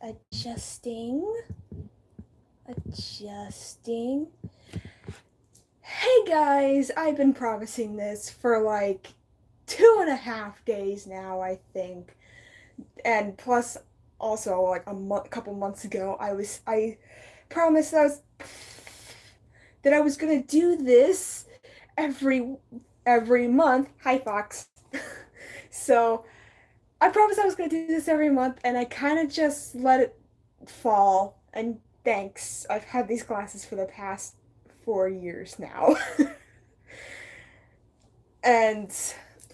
Adjusting. Hey guys, I've been promising this for like 2.5 days now, I think. And plus, also like a couple months ago, I promised that I was gonna do this every month. Hi, Fox. So I promised I was gonna do this every month, and I kind of just let it fall. And thanks, I've had these classes for the past 4 years now. And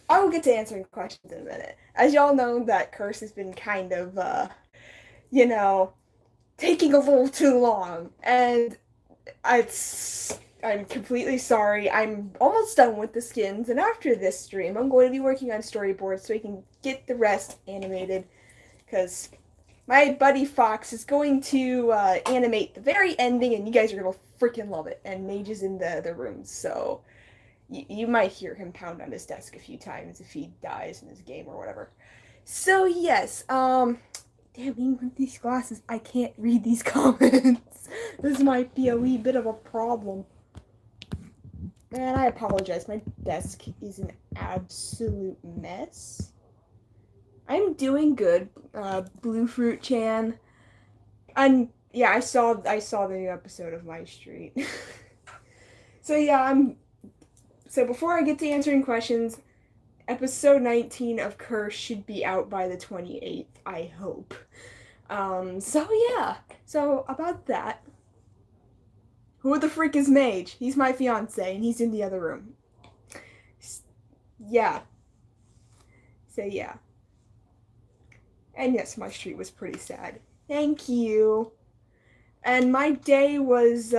I will get to answering questions in a minute. As y'all know, that curse has been kind of, you know, taking a little too long. And I'm completely sorry. I'm almost done with the skins, and after this stream, I'm going to be working on storyboards so I can get the rest animated. Because my buddy Fox is going to animate the very ending, and you guys are going to freaking love it. And Mage is in the rooms, so you might hear him pound on his desk a few times if he dies in his game or whatever. So yes, damn, even with these glasses, I can't read these comments. This might be a wee bit of a problem. And I apologize, my desk is an absolute mess. I'm doing good, Blue Fruit Chan. Yeah, I saw the new episode of My Street. So yeah, so before I get to answering questions, episode 19 of Curse should be out by the 28th, I hope. So yeah. So about that. Who the freak is Mage? He's my fiance, and he's in the other room. Yeah. So yeah. And yes, my street was pretty sad. Thank you. And my day was,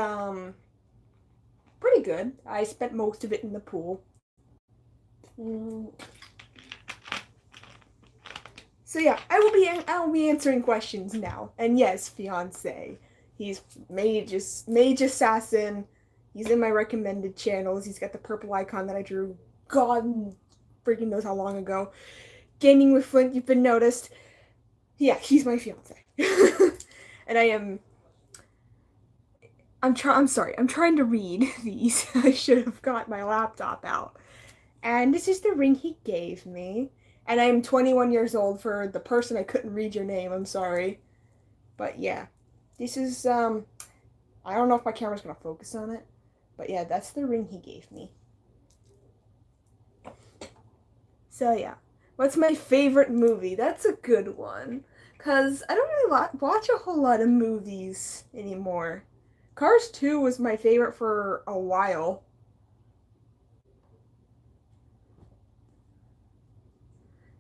pretty good. I spent most of it in the pool. So yeah, I'll be answering questions now. And yes, fiance. He's Mage Assassin. He's in my recommended channels. He's got the purple icon that I drew God freaking knows how long ago. Gaming with Flint, you've been noticed. Yeah, he's my fiance. And I'm sorry, I'm trying to read these. I should have got my laptop out. And this is the ring he gave me. And I am 21 years old. For the person I couldn't read your name, I'm sorry. But yeah, this is, I don't know if my camera's gonna focus on it. But yeah, that's the ring he gave me. So yeah, what's my favorite movie? That's a good one. Because I don't really watch a whole lot of movies anymore. Cars 2 was my favorite for a while.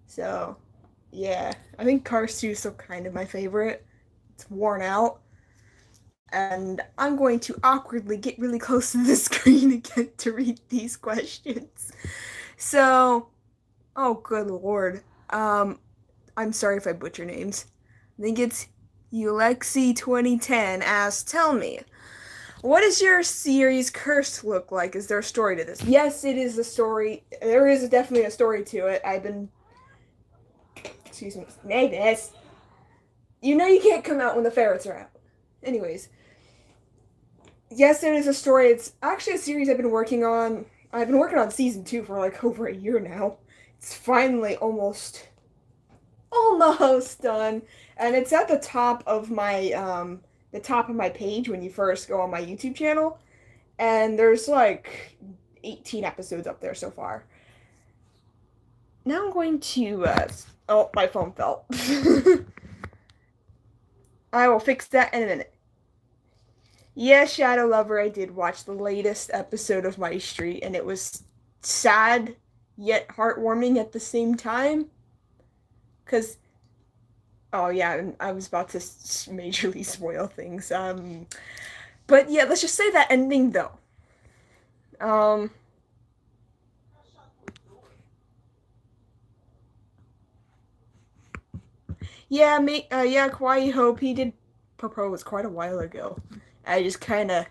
So, yeah, I think Cars 2 is still kind of my favorite. It's worn out. And I'm going to awkwardly get really close to the screen again to read these questions. So, oh, good lord. I'm sorry if I butcher names. I think it's Ulexi2010 asks, tell me, what does your series Curse look like? Is there a story to this? Yes, it is a story. There is definitely a story to it. Excuse me, Mavis. You know you can't come out when the ferrets are out. Anyways. Yes, there is a story. It's actually a series I've been working on. I've been working on season 2 for like over a year now. It's finally almost done. And it's at the top of my page when you first go on my YouTube channel. And there's like 18 episodes up there so far. Now I'm going to, oh, my phone fell. I will fix that in a minute. Yeah, Shadow Lover, I did watch the latest episode of My Street, and it was sad, yet heartwarming at the same time. Because, oh yeah, I was about to majorly spoil things. But yeah, let's just say that ending, though. Yeah, Kawaii Hope, he did propose quite a while ago. I just kind of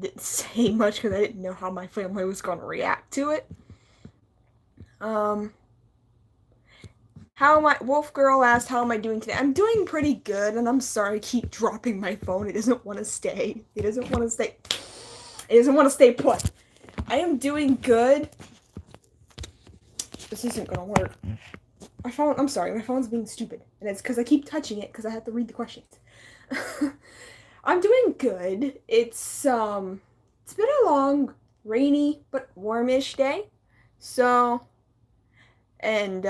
didn't say much because I didn't know how my family was going to react to it. How am I? Wolf Girl asked, "How am I doing today?" I'm doing pretty good, and I'm sorry I keep dropping my phone. It doesn't want to stay. It doesn't want to stay. It doesn't want to stay put. I am doing good. This isn't gonna work. I'm sorry, my phone's being stupid, and it's because I keep touching it because I have to read the questions. I'm doing good. It's been a long, rainy but warmish day, so and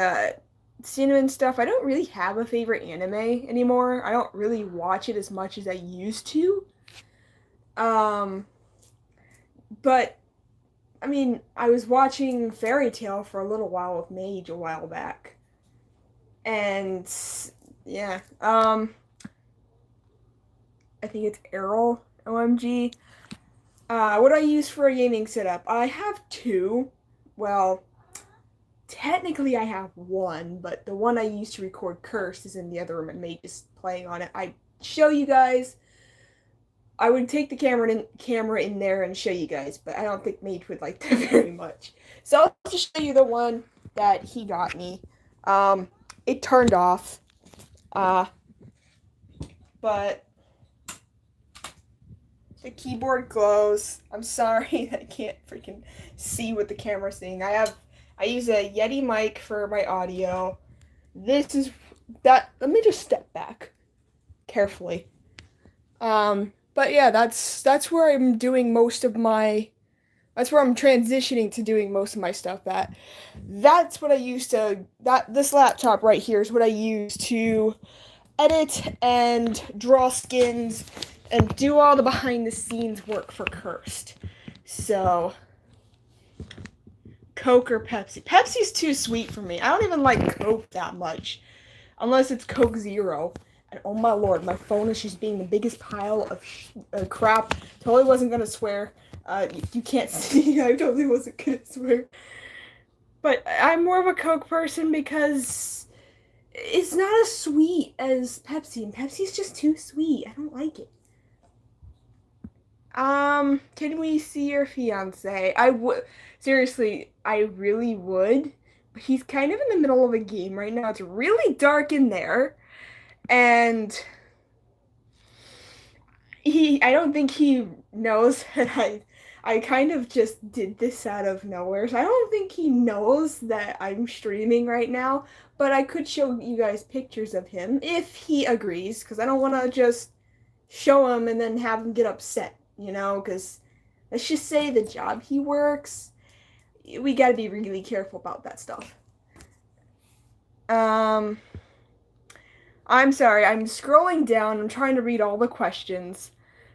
cinnamon stuff. I don't really have a favorite anime anymore. I don't really watch it as much as I used to. But I mean, I was watching Fairy Tail for a little while with Mage a while back. And yeah, I think it's Errol, OMG. What do I use for a gaming setup? I have two. Well, technically I have one, but the one I use to record Curse is in the other room and Mage is playing on it. I show you guys. I would take the camera in there and show you guys, but I don't think Mage would like that very much. So I'll just show you the one that he got me. It turned off. But the keyboard glows. I'm sorry that I can't freaking see what the camera's seeing. I use a Yeti mic for my audio. This is that. Let me just step back carefully. But yeah, that's where I'm doing most of my. That's where I'm transitioning to doing most of my stuff at. That's what I use to. This laptop right here is what I use to edit and draw skins and do all the behind the scenes work for Cursed. So, Coke or Pepsi? Pepsi's too sweet for me. I don't even like Coke that much, unless it's Coke Zero. And oh my lord, my phone is just being the biggest pile of crap. Totally wasn't gonna swear. You can't see. I totally wasn't gonna swear. But I'm more of a Coke person because it's not as sweet as Pepsi, and Pepsi's just too sweet. I don't like it. Can we see your fiance? I would. Seriously, I really would. But he's kind of in the middle of a game right now. It's really dark in there. And I don't think he knows that I kind of just did this out of nowhere. So I don't think he knows that I'm streaming right now, but I could show you guys pictures of him if he agrees, because I don't want to just show him and then have him get upset, because let's just say the job he works, we got to be really careful about that stuff. I'm sorry, I'm scrolling down. I'm trying to read all the questions.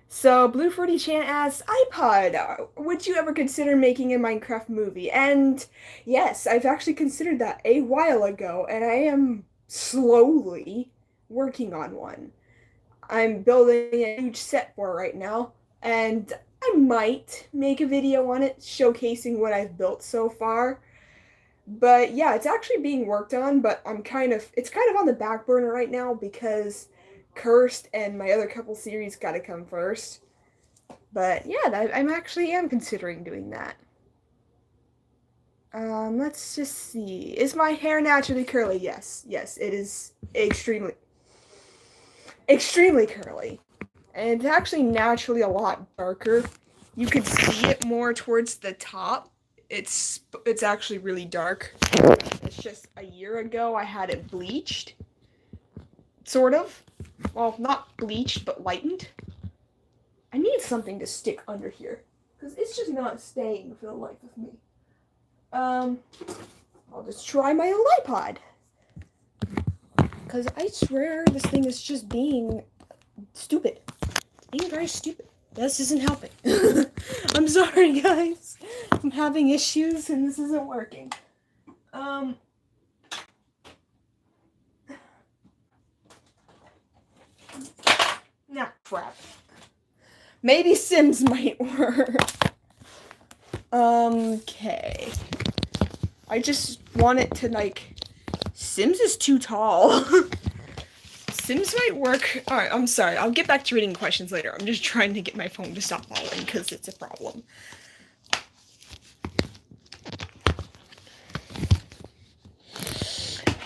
So, Blue Fruity Chan asks, iPod, would you ever consider making a Minecraft movie? And yes, I've actually considered that a while ago, and I am slowly working on one. I'm building a huge set for it right now, and I might make a video on it showcasing what I've built so far. But yeah, it's actually being worked on, but it's kind of on the back burner right now because Cursed and my other couple series gotta come first. But yeah, I'm considering doing that. Let's just see. Is my hair naturally curly? Yes, it is extremely curly. And it's actually naturally a lot darker. You could see it more towards the top. It's actually really dark. It's just a year ago I had it bleached. Sort of. Well, not bleached, but lightened. I need something to stick under here, because it's just not staying for the life of me. I'll just try my old iPod. Because I swear this thing is just being stupid. It's being very stupid. This isn't helping. I'm sorry, guys. I'm having issues and this isn't working. Nah, crap. Maybe Sims might work. Okay. I just want it to, Sims is too tall. Sims might work. Alright, I'm sorry. I'll get back to reading questions later. I'm just trying to get my phone to stop falling because it's a problem.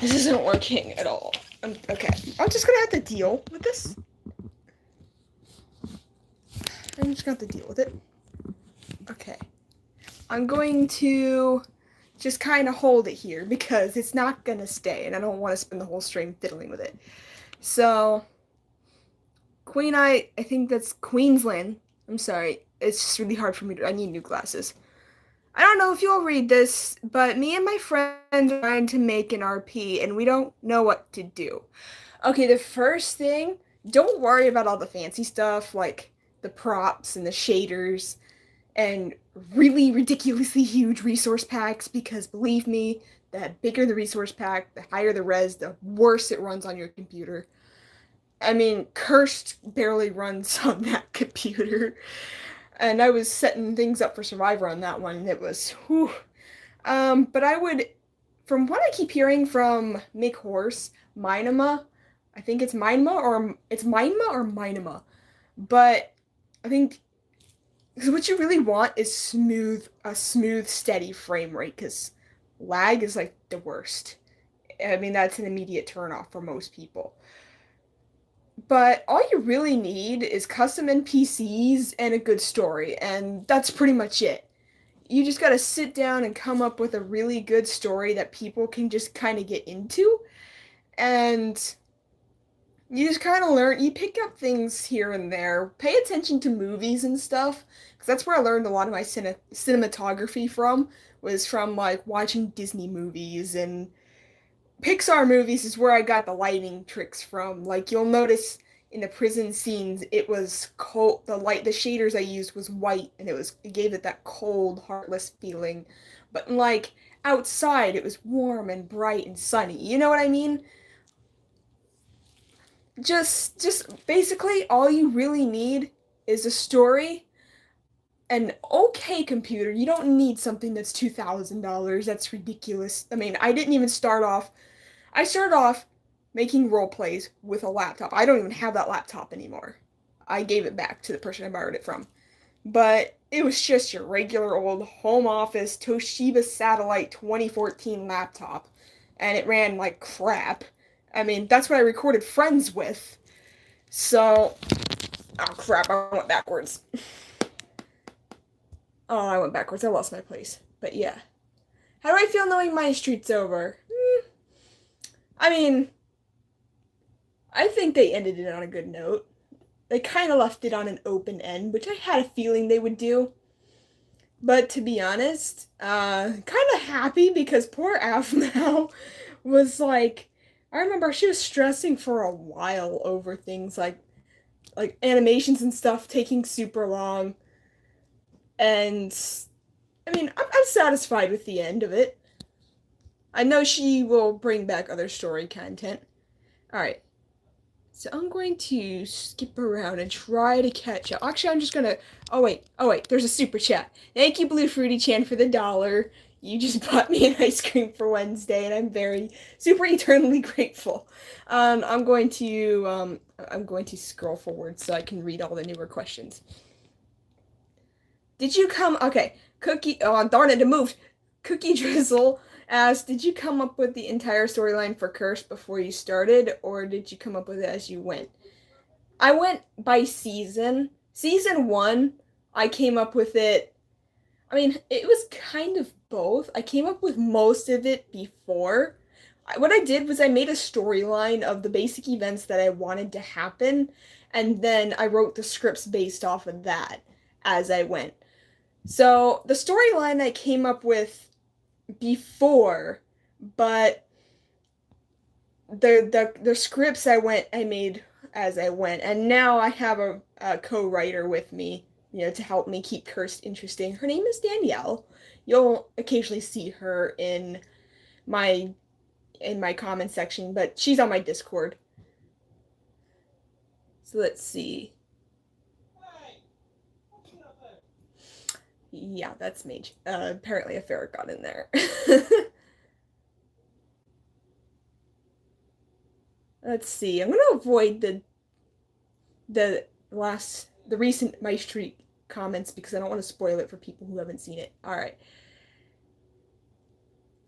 This isn't working at all. Okay, I'm just gonna have to deal with this. I'm just gonna have to deal with it. Okay. I'm going to just kind of hold it here because it's not gonna stay and I don't want to spend the whole stream fiddling with it. So, QnA, I think that's Queensland. I'm sorry. It's just really hard for me to, I need new glasses. I don't know if you'll read this, but me and my friend are trying to make an RP and we don't know what to do. Okay, the first thing, don't worry about all the fancy stuff like the props and the shaders and really ridiculously huge resource packs because believe me, the bigger the resource pack, the higher the res, the worse it runs on your computer. I mean, Cursed barely runs on that computer. And I was setting things up for Survivor on that one, and it was, whew. But I would, from what I keep hearing from Mick Horse, Minema, I think it's Minema or Minema. But I think because what you really want is a smooth, steady frame rate, because lag is like the worst. I mean, that's an immediate turnoff for most people. But all you really need is custom NPCs and a good story, and that's pretty much it. You just gotta sit down and come up with a really good story that people can just kind of get into, and you just kind of learn, you pick up things here and there. Pay attention to movies and stuff, because that's where I learned a lot of my cinematography from, was from like watching Disney movies and Pixar movies is where I got the lighting tricks from. Like you'll notice in the prison scenes, it was cold. The shaders I used was white, and it gave it that cold, heartless feeling. But like outside, it was warm and bright and sunny. You know what I mean? Just basically all you really need is a story, an okay computer. You don't need something that's $2,000. That's ridiculous. I mean, I started off making role plays with a laptop. I don't even have that laptop anymore. I gave it back to the person I borrowed it from. But it was just your regular old home office Toshiba Satellite 2014 laptop. And it ran like crap. I mean, that's what I recorded Friends with. So, oh crap, I went backwards. Oh, I went backwards. I lost my place. But yeah. How do I feel knowing my street's over? I mean, I think they ended it on a good note. They kind of left it on an open end, which I had a feeling they would do. But to be honest, kind of happy because poor Afmao was like, I remember she was stressing for a while over things like animations and stuff taking super long. And I mean, I'm satisfied with the end of it. I know she will bring back other story content. Alright. So I'm going to skip around and try to catch up. Actually, I'm just gonna... Oh wait, there's a super chat. Thank you, Blue Fruity Chan, for the $1. You just bought me an ice cream for Wednesday, and I'm very, super eternally grateful. I'm going to scroll forward so I can read all the newer questions. Did you come... Okay, Cookie... Oh, darn it, it moved. Cookie Drizzle asked, did you come up with the entire storyline for Curse before you started, or did you come up with it as you went? I went by season. Season 1, I came up with it. I mean, it was kind of both. I came up with most of it before. What I did was I made a storyline of the basic events that I wanted to happen, and then I wrote the scripts based off of that as I went. So the storyline I came up with before, but the scripts I made as I went, and now I have a co-writer with me, to help me keep Cursed interesting. Her name is Danielle. You'll occasionally see her in my comment section, but she's on my Discord. So let's see. Yeah, that's Mage. Apparently a ferret got in there. Let's see. I'm gonna avoid the recent My Street comments because I don't want to spoil it for people who haven't seen it. Alright.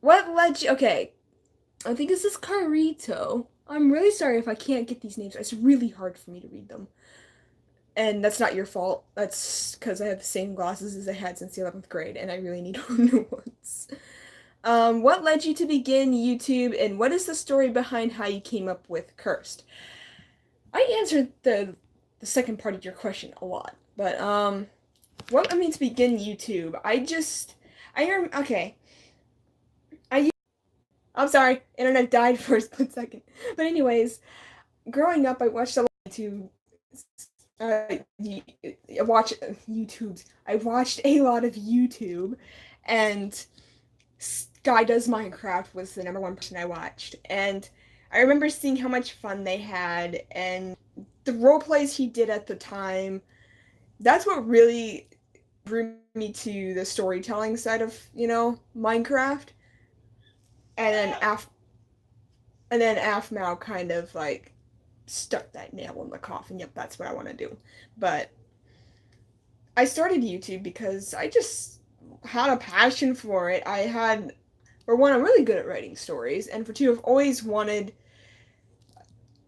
What led you... Okay. I think this is Carito. I'm really sorry if I can't get these names. It's really hard for me to read them. And that's not your fault. That's because I have the same glasses as I had since the 11th grade, and I really need new ones. What led you to begin YouTube, and what is the story behind how you came up with Cursed? I answered the second part of your question a lot, but what led me to begin YouTube? Okay. I I'm sorry, internet died for a split second. But anyways, growing up, I watched a lot of YouTube. I watch YouTube's. I watched a lot of YouTube, and Guy Does Minecraft was the number one person I watched, and I remember seeing how much fun they had and the role plays he did at the time. That's what really drew me to the storytelling side of Minecraft, and then AFMAO kind of like stuck that nail in the coffin. Yep, that's what I want to do. But I started YouTube because I just had a passion for it. For one, I'm really good at writing stories, and for two, I've always wanted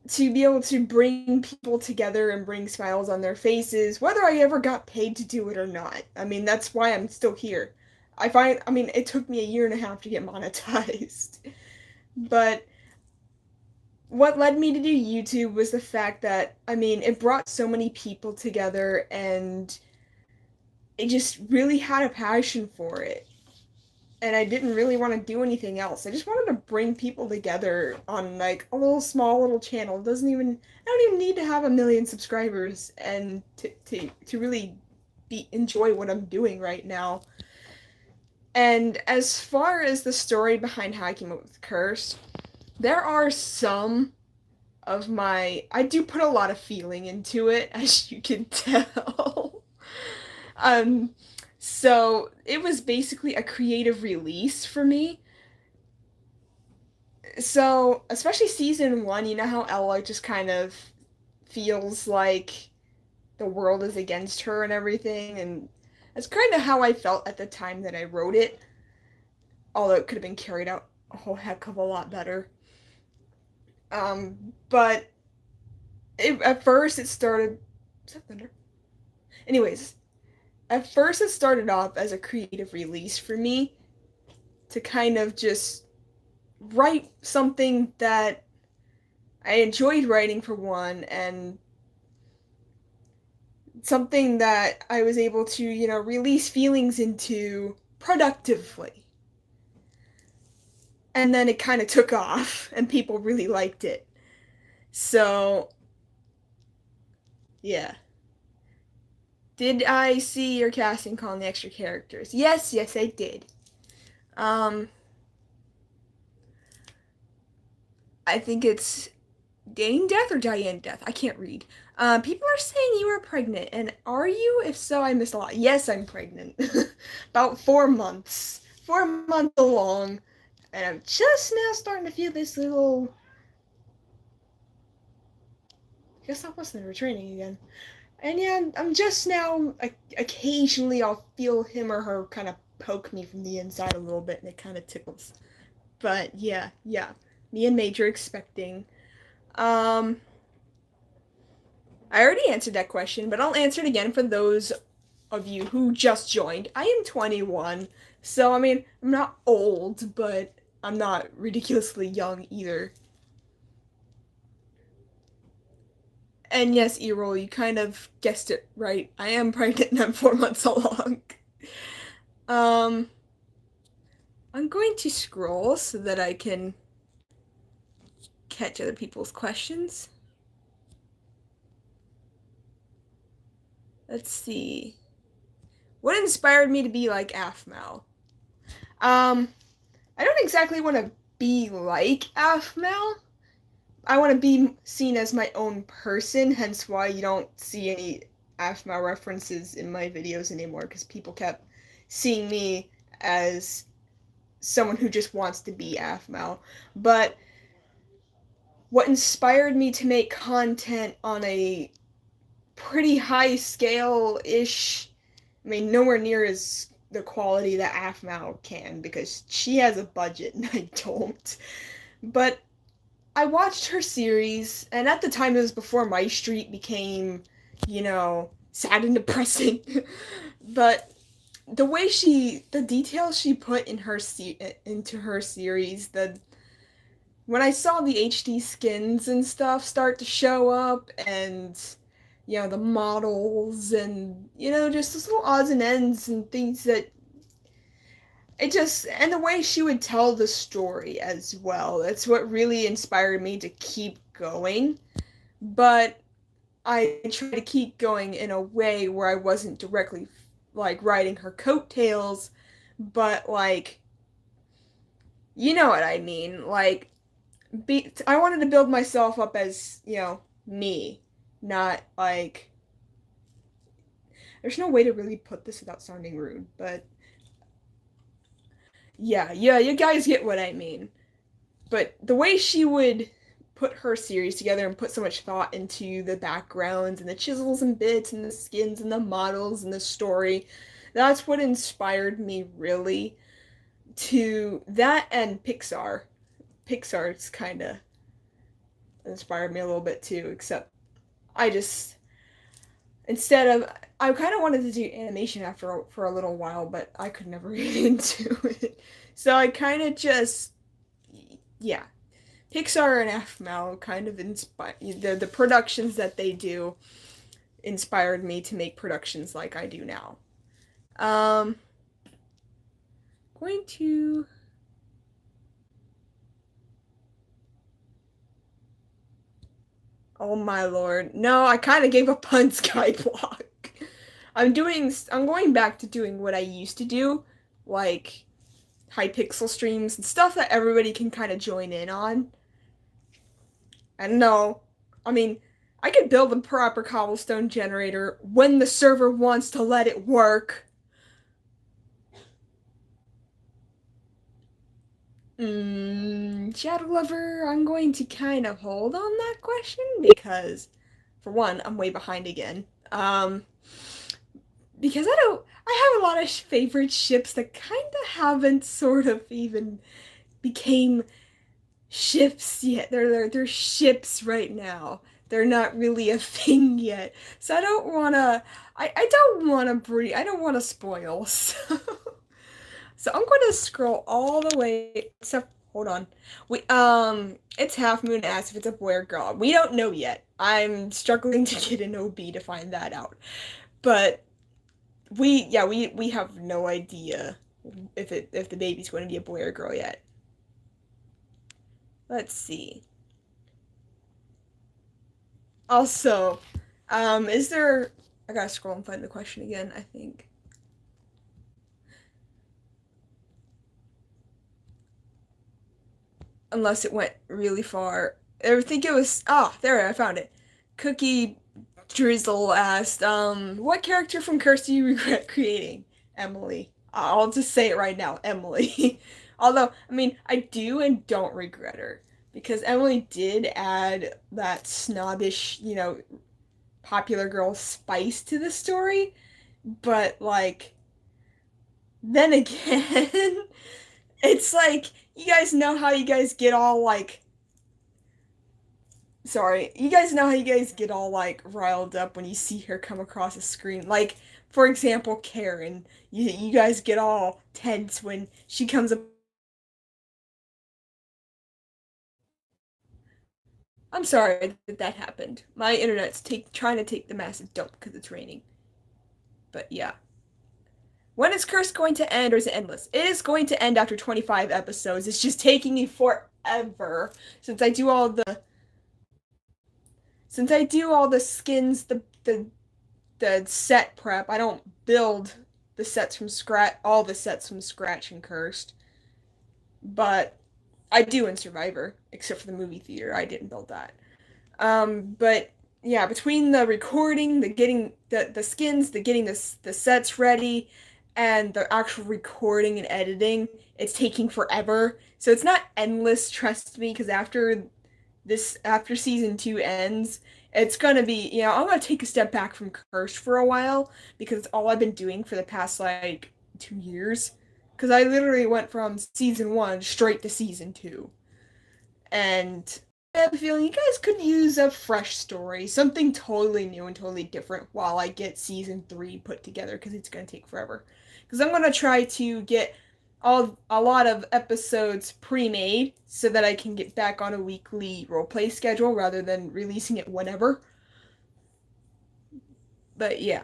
to be able to bring people together and bring smiles on their faces, whether I ever got paid to do it or not. I mean, that's why I'm still here. I mean, it took me a year and a half to get monetized. But what led me to do YouTube was the fact that, I mean, it brought so many people together and I just really had a passion for it. And I didn't really want to do anything else. I just wanted to bring people together on like a little channel. I don't even need to have 1 million subscribers and to really enjoy what I'm doing right now. And as far as the story behind how I came up with Curse, there are some I do put a lot of feeling into it, as you can tell. um, so it was basically a creative release for me. So, especially season one, you know how Ella just kind of feels like the world is against her and everything, and that's kind of how I felt at the time that I wrote it, although it could have been carried out a whole heck of a lot better. But at first it started. Is that thunder? Anyways, at first it started off as a creative release for me to kind of just write something that I enjoyed writing for one, and something that I was able to, release feelings into productively. And then it kind of took off, and people really liked it. So, yeah. Did I see your casting call on the extra characters? Yes, I did. I think it's Dane Death or Diane Death. I can't read. People are saying you are pregnant, and are you? If so, I missed a lot. Yes, I'm pregnant. About 4 months. 4 months along, and I'm just now starting to feel this little. I guess that wasn't retraining again. And yeah, I'm just now. Occasionally, I'll feel him or her kind of poke me from the inside a little bit, and it kind of tickles. But yeah. Me and Major expecting. Um, I already answered that question, but I'll answer it again for those of you who just joined. I am 21, so I mean, I'm not old, but I'm not ridiculously young either. And yes, Errol, you kind of guessed it right. I am pregnant and I'm 4 months along. Um, I'm going to scroll so that I can catch other people's questions. Let's see. What inspired me to be like AFMAO? I don't exactly want to be like AFMAO. I want to be seen as my own person, hence why you don't see any AFMAO references in my videos anymore, because people kept seeing me as someone who just wants to be AFMAO. But what inspired me to make content on a pretty high scale-ish, I mean, nowhere near as the quality that AFMAO can, because she has a budget and I don't. But I watched her series, and at the time it was before My Street became, sad and depressing. But the details she put into her series, when I saw the HD skins and stuff start to show up, and the models, and just those little odds and ends and things that and the way she would tell the story as well. That's what really inspired me to keep going. But I tried to keep going in a way where I wasn't directly like riding her coattails, but like you know what I mean. Like I wanted to build myself up as, me, not like there's no way to really put this without sounding rude, but yeah, you guys get what I mean. But the way she would put her series together and put so much thought into the backgrounds and the chisels and bits and the skins and the models and the story, that's what inspired me really to that. And Pixar's kind of inspired me a little bit too, except I just instead of I kind of wanted to do animation after for a little while, but I could never get into it. So I kind of just yeah, Pixar and FML kind of inspire the productions that they do inspired me to make productions like I do now. Um, going to Oh my lord. No, I kind of gave up on Skyblock. I'm going back to doing what I used to do, like Hypixel streams and stuff that everybody can kind of join in on. And no, I mean, I could build a proper cobblestone generator when the server wants to let it work. Shadow Lover, I'm going to kind of hold on that question because, for one, I'm way behind again. Because I have a lot of favorite ships that kind of haven't sort of even became ships yet. They're ships right now. They're not really a thing yet. So I don't wanna I don't wanna breed I don't wanna spoil. So I'm gonna scroll all the way except hold on. It's Half Moon asks if it's a boy or girl. We don't know yet. I'm struggling to get an OB to find that out. But we have no idea if the baby's going to be a boy or girl yet. Let's see. Also, is there? I gotta scroll and find the question again. I think. Unless it went really far. I think it was. Ah, there I found it. Cookie Drizzle asked, what character from Curse do you regret creating? Emily. I'll just say it right now, Emily. Although, I mean, I do and don't regret her because Emily did add that snobbish, popular girl spice to the story, but like then again, it's like you guys know how you guys get all like sorry, you guys know how you guys get all like riled up when you see her come across a screen. Like, for example, Karen. You guys get all tense when she comes up. I'm sorry that that happened. My internet's trying to take the massive dump because it's raining. But yeah. When is Curse going to end, or is it endless? It is going to end after 25 episodes. It's just taking me forever since I do all the skins, the set prep. I don't build all the sets from scratch in Cursed, but I do in Survivor, except for the movie theater. I didn't build that. But yeah, between the recording, the getting the skins, the getting the sets ready, and the actual recording and editing, it's taking forever. So it's not endless, trust me, because after season 2 ends, it's gonna be, I'm gonna take a step back from Curse for a while because it's all I've been doing for the past like 2 years. Because I literally went from season 1 straight to season 2. And I have a feeling you guys could use a fresh story, something totally new and totally different while I get season 3 put together, because it's going to take forever. Because I'm going to try to get a lot of episodes pre-made so that I can get back on a weekly roleplay schedule rather than releasing it whenever. But yeah.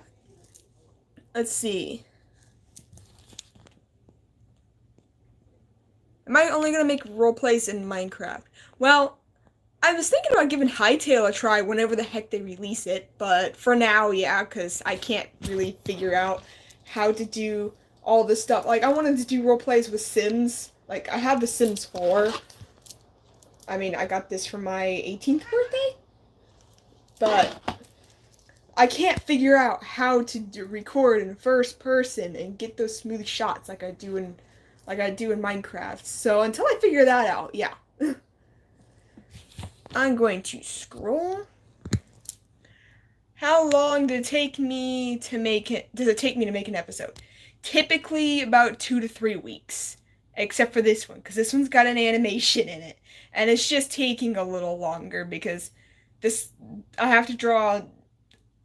Let's see. Am I only going to make roleplays in Minecraft? Well, I was thinking about giving Hytale a try whenever the heck they release it, but for now, yeah, because I can't really figure out how to do all this stuff. Like, I wanted to do roleplays with Sims. Like, I have the Sims 4. I mean, I got this for my 18th birthday, but I can't figure out how to record in first person and get those smooth shots like I do in Minecraft. So until I figure that out, yeah. I'm going to scroll. How long did it take me to make it? Does it take me to make an episode? Typically about 2 to 3 weeks, except for this one, because this one's got an animation in it, and it's just taking a little longer because I have to draw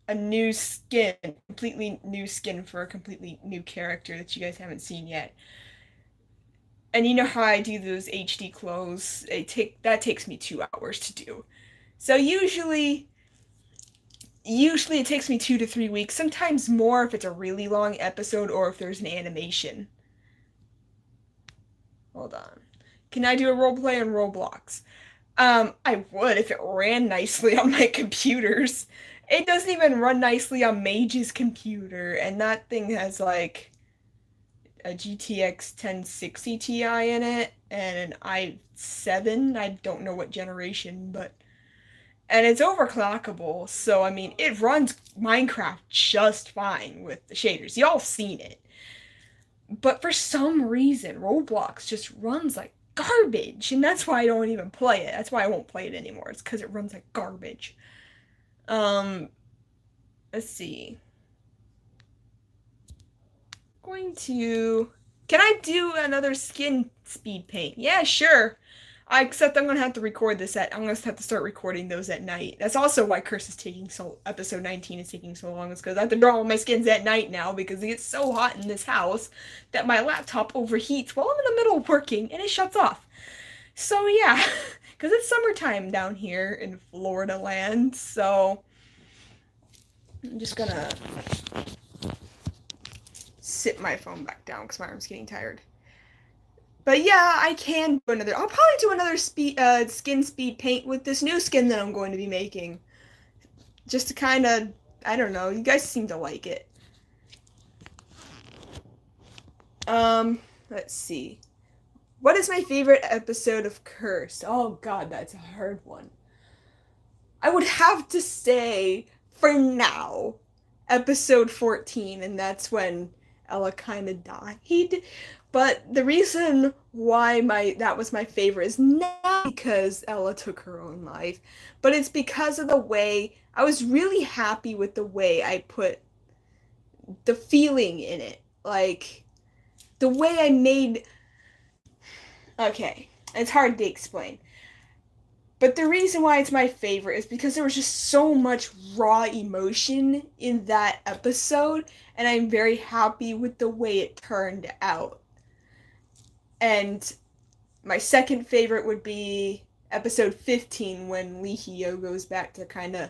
a new skin, completely new skin for a completely new character that you guys haven't seen yet. And you know how I do those HD clothes? That takes me 2 hours to do. So usually it takes me 2 to 3 weeks, sometimes more if it's a really long episode or if there's an animation. Hold on. Can I do a roleplay on Roblox? I would if it ran nicely on my computers. It doesn't even run nicely on Mage's computer, and that thing has like a GTX 1060 Ti in it and an i7. I don't know what generation, and it's overclockable, so I mean, it runs Minecraft just fine with the shaders. Y'all seen it. But for some reason, Roblox just runs like garbage, and that's why I don't even play it. That's why I won't play it anymore. It's because it runs like garbage. Um, let's see. Can I do another skin speed paint? Yeah, sure. Except I'm gonna have to record this I'm gonna have to start recording those at night. That's also why episode 19 is taking so long. It's because I have to draw all my skins at night now because it gets so hot in this house that my laptop overheats while I'm in the middle of working and it shuts off. So yeah, because it's summertime down here in Florida land, so I'm just gonna sit my phone back down because my arm's getting tired. But yeah, I can do another. I'll probably do another skin speed paint with this new skin that I'm going to be making. Just to kind of, I don't know. You guys seem to like it. Let's see. What is my favorite episode of Cursed? Oh God, that's a hard one. I would have to say, for now, episode 14, and that's when Ella kind of died. But the reason why that was my favorite is not because Ella took her own life, but it's because of the way I was really happy with the way I put the feeling in it. Like the way I made okay, it's hard to explain. But the reason why it's my favorite is because there was just so much raw emotion in that episode, and I'm very happy with the way it turned out. And my second favorite would be episode 15 when Lihio goes back to kind of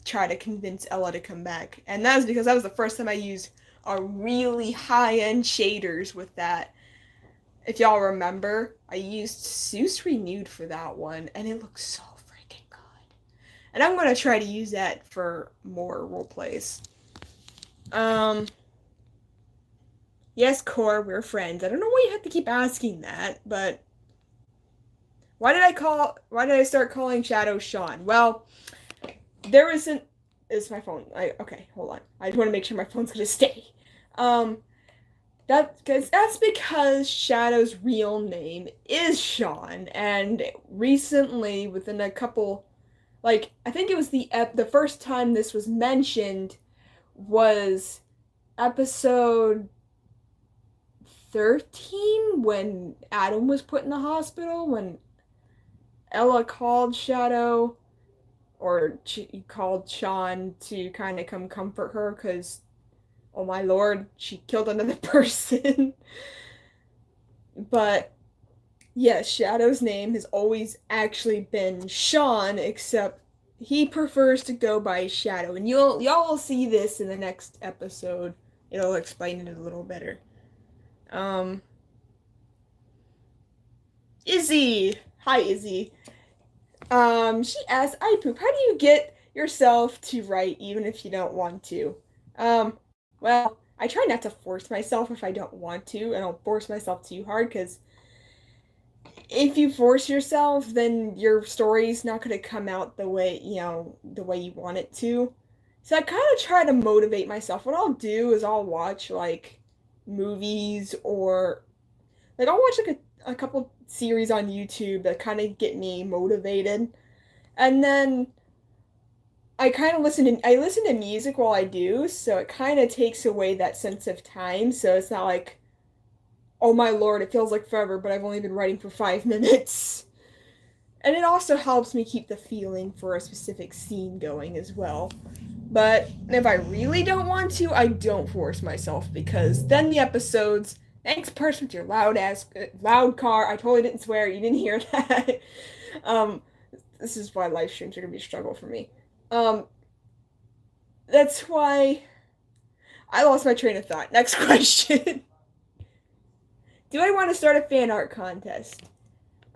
try to convince Ella to come back. And that was because that was the first time I used a really high-end shaders with that. If y'all remember, I used Zeus Renewed for that one, and it looks so freaking good. And I'm going to try to use that for more roleplays. Yes, Core, we're friends. I don't know why you have to keep asking that, but why did I start calling Shadow Sean? Well, there isn't, it's my phone. Okay, hold on. I just want to make sure my phone's gonna stay. That's because Shadow's real name is Sean, and recently, within a couple, I think it was the first time this was mentioned was episode 13 when Adam was put in the hospital, when Ella called Shadow, or she called Sean to kind of come comfort her because, oh my lord, she killed another person. But yes, Shadow's name has always actually been Sean, except he prefers to go by Shadow, and y'all will see this in the next episode. It'll explain it a little better. Um, Izzy, hi Izzy. She asked, "I poop. How do you get yourself to write even if you don't want to?" Um, well, I try not to force myself if I don't want to, and I don't force myself too hard because if you force yourself, then your story's not going to come out the way, the way you want it to. So I kind of try to motivate myself. What I'll do is I'll watch like movies or like I'll watch like a couple series on YouTube that kind of get me motivated. And then I listen to music while I do, so it kind of takes away that sense of time. So it's not like, oh my lord, it feels like forever, but I've only been writing for 5 minutes. And it also helps me keep the feeling for a specific scene going as well. But if I really don't want to, I don't force myself because then the episodes. Thanks, person, with your loud car. I totally didn't swear. You didn't hear that. um, this is why live streams are gonna be a struggle for me. Um, that's why I lost my train of thought. Next question. Do I want to start a fan art contest?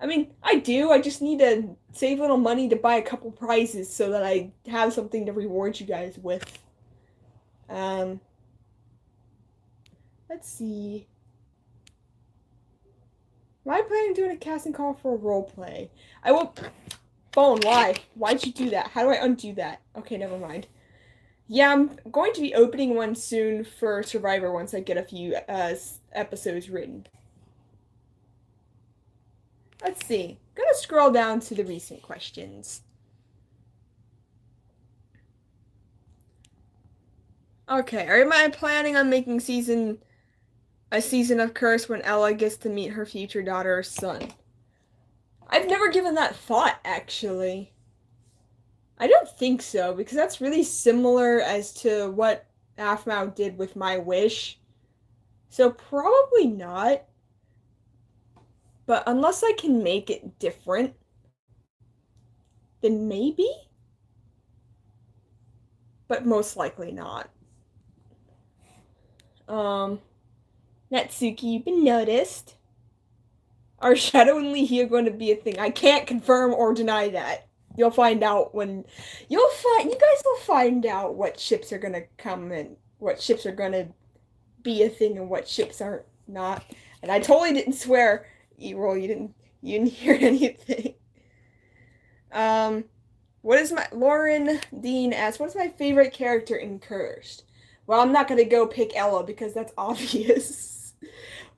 I mean, I do. I just need to save a little money to buy a couple prizes so that I have something to reward you guys with. Um, let's see. Am I planning on doing a casting call for a role play? I will. Phone, why? Why'd you do that? How do I undo that? Okay, never mind. Yeah, I'm going to be opening one soon for Survivor once I get a few episodes written. Let's see. I'm gonna scroll down to the recent questions. Okay, am I planning on making a season of Curse when Ella gets to meet her future daughter or son? I've never given that thought, actually. I don't think so, because that's really similar as to what Aphmau did with My Wish. So probably not. But unless I can make it different, then maybe? But most likely not. Natsuki, you've been noticed. Are Shadow and Lihia going to be a thing? I can't confirm or deny that. You'll find out you guys will find out what ships are gonna come and what ships are gonna be a thing and what ships aren't not. And I totally didn't swear, E-roll, you didn't hear anything. Lauren Dean asks, what is my favorite character in Cursed? Well, I'm not gonna go pick Ella because that's obvious.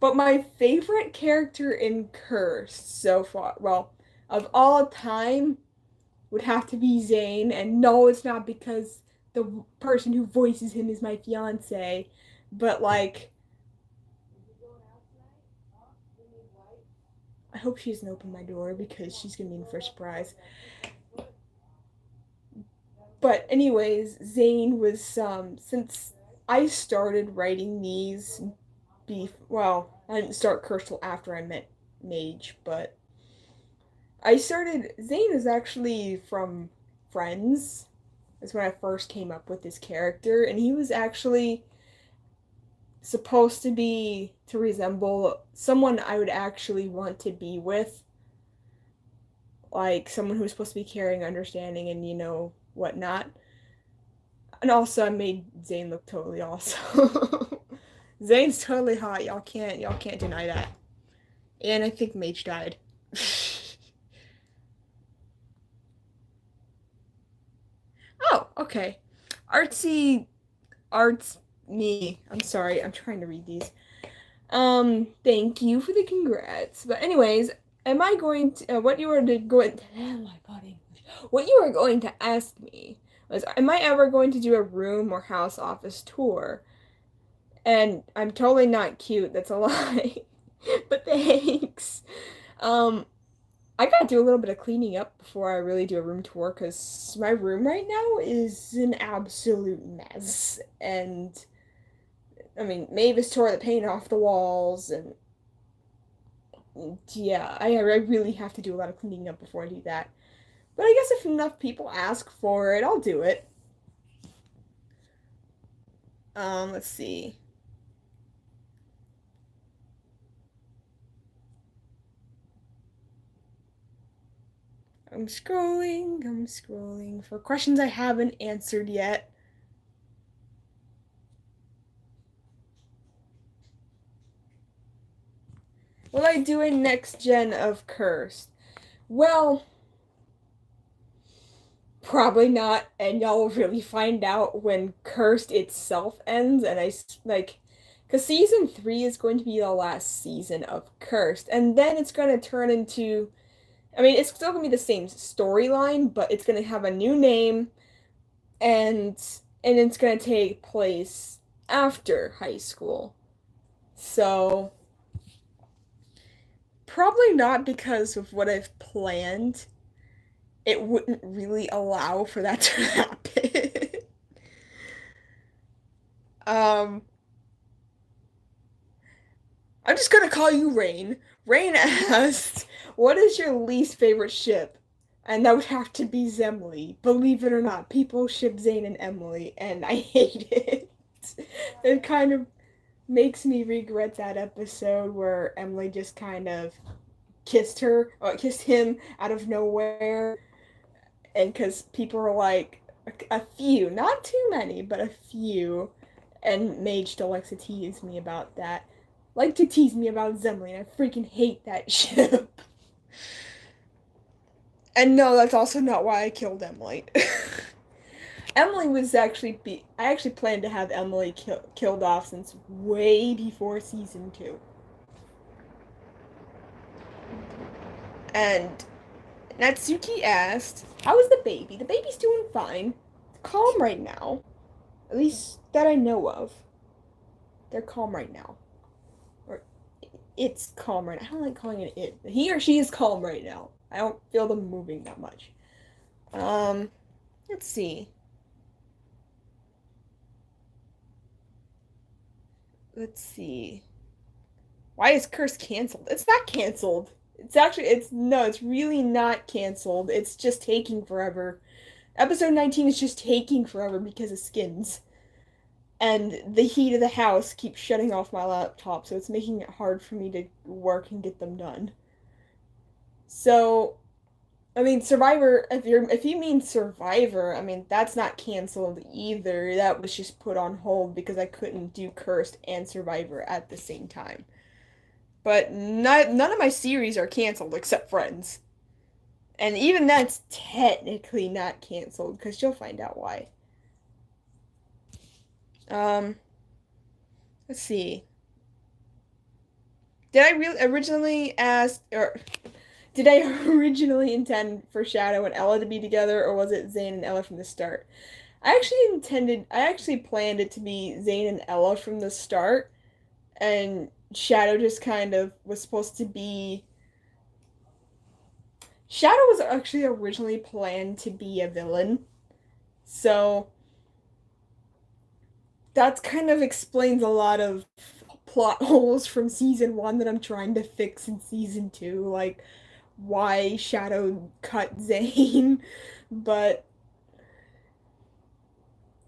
But my favorite character in Cursed so far, well, of all time, would have to be Zane. And no, it's not because the person who voices him is my fiance, but like, I hope she doesn't open my door because she's gonna be in for a surprise. But anyways, Zane was since I started writing these well, I didn't start Curse till after I met Mage, but Zane is actually from Friends. That's when I first came up with this character, and he was actually supposed to resemble someone I would actually want to be with. Like someone who's supposed to be caring, understanding, and whatnot. And also I made Zane look totally awesome. Zane's totally hot. Y'all can't deny that. And I think Mage died. Oh, okay. Arts me. I'm sorry. I'm trying to read these. Thank you for the congrats. But anyways, am I going to what you were going to oh my god English. What you were going to ask me was, am I ever going to do a room or house office tour? And I'm totally not cute. That's a lie. But thanks. Um, I gotta do a little bit of cleaning up before I really do a room tour because my room right now is an absolute mess. And I mean, Mavis tore the paint off the walls, and yeah, I really have to do a lot of cleaning up before I do that. But I guess if enough people ask for it, I'll do it. Let's see. I'm scrolling for questions I haven't answered yet. Will I do a next gen of Cursed? Well, probably not, and y'all will really find out when Cursed itself ends, and like, because season 3 is going to be the last season of Cursed, and then it's going to turn into, I mean, it's still going to be the same storyline, but it's going to have a new name, and it's going to take place after high school. So, probably not because of what I've planned. It wouldn't really allow for that to happen. um, I'm just gonna call you Rain. Rain asked, "What is your least favorite ship?" And that would have to be Zemley. Believe it or not, people ship Zane and Emily, and I hate it. It kind of makes me regret that episode where Emily just kind of kissed him out of nowhere, and because people are like a few, not too many, but a few, and Mage still likes to tease me about that. Like to tease me about Zemley, and I freaking hate that ship. And no, that's also not why I killed Emily. Emily was I actually planned to have Emily killed off since way before season 2. And Natsuki asked, "How is the baby? The baby's doing fine. It's calm right now. At least that I know of. They're calm right now. Or it's calm right now. I don't like calling it it. He or she is calm right now. I don't feel them moving that much. Um, let's see. Let's see. Why is Curse canceled? It's not canceled. It's really not canceled. It's just taking forever. Episode 19 is just taking forever because of skins. And the heat of the house keeps shutting off my laptop, so it's making it hard for me to work and get them done. So, I mean, Survivor, if you mean Survivor, I mean, that's not canceled either. That was just put on hold because I couldn't do Cursed and Survivor at the same time. But none of my series are canceled except Friends. And even that's technically not canceled because you'll find out why. Um, let's see. Did I really originally ask, or did I originally intend for Shadow and Ella to be together, or was it Zane and Ella from the start? I actually planned it to be Zane and Ella from the start, and Shadow just kind of was supposed to be. Shadow was actually originally planned to be a villain, so that kind of explains a lot of plot holes from season 1 that I'm trying to fix in season 2, like why Shadow cut Zane, but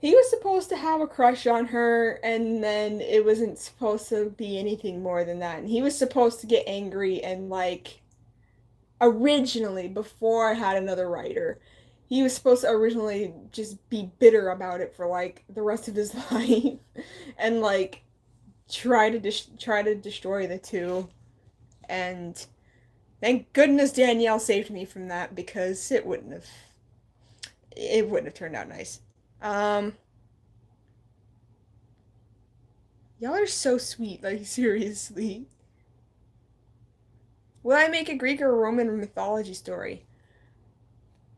he was supposed to have a crush on her, and then it wasn't supposed to be anything more than that. And he was supposed to get angry and, like, originally, before I had another writer, he was supposed to originally just be bitter about it for, like, the rest of his life, and, like, try to destroy the two. And thank goodness Danielle saved me from that because it wouldn't have turned out nice. Um, y'all are so sweet, like seriously. Will I make a Greek or Roman mythology story?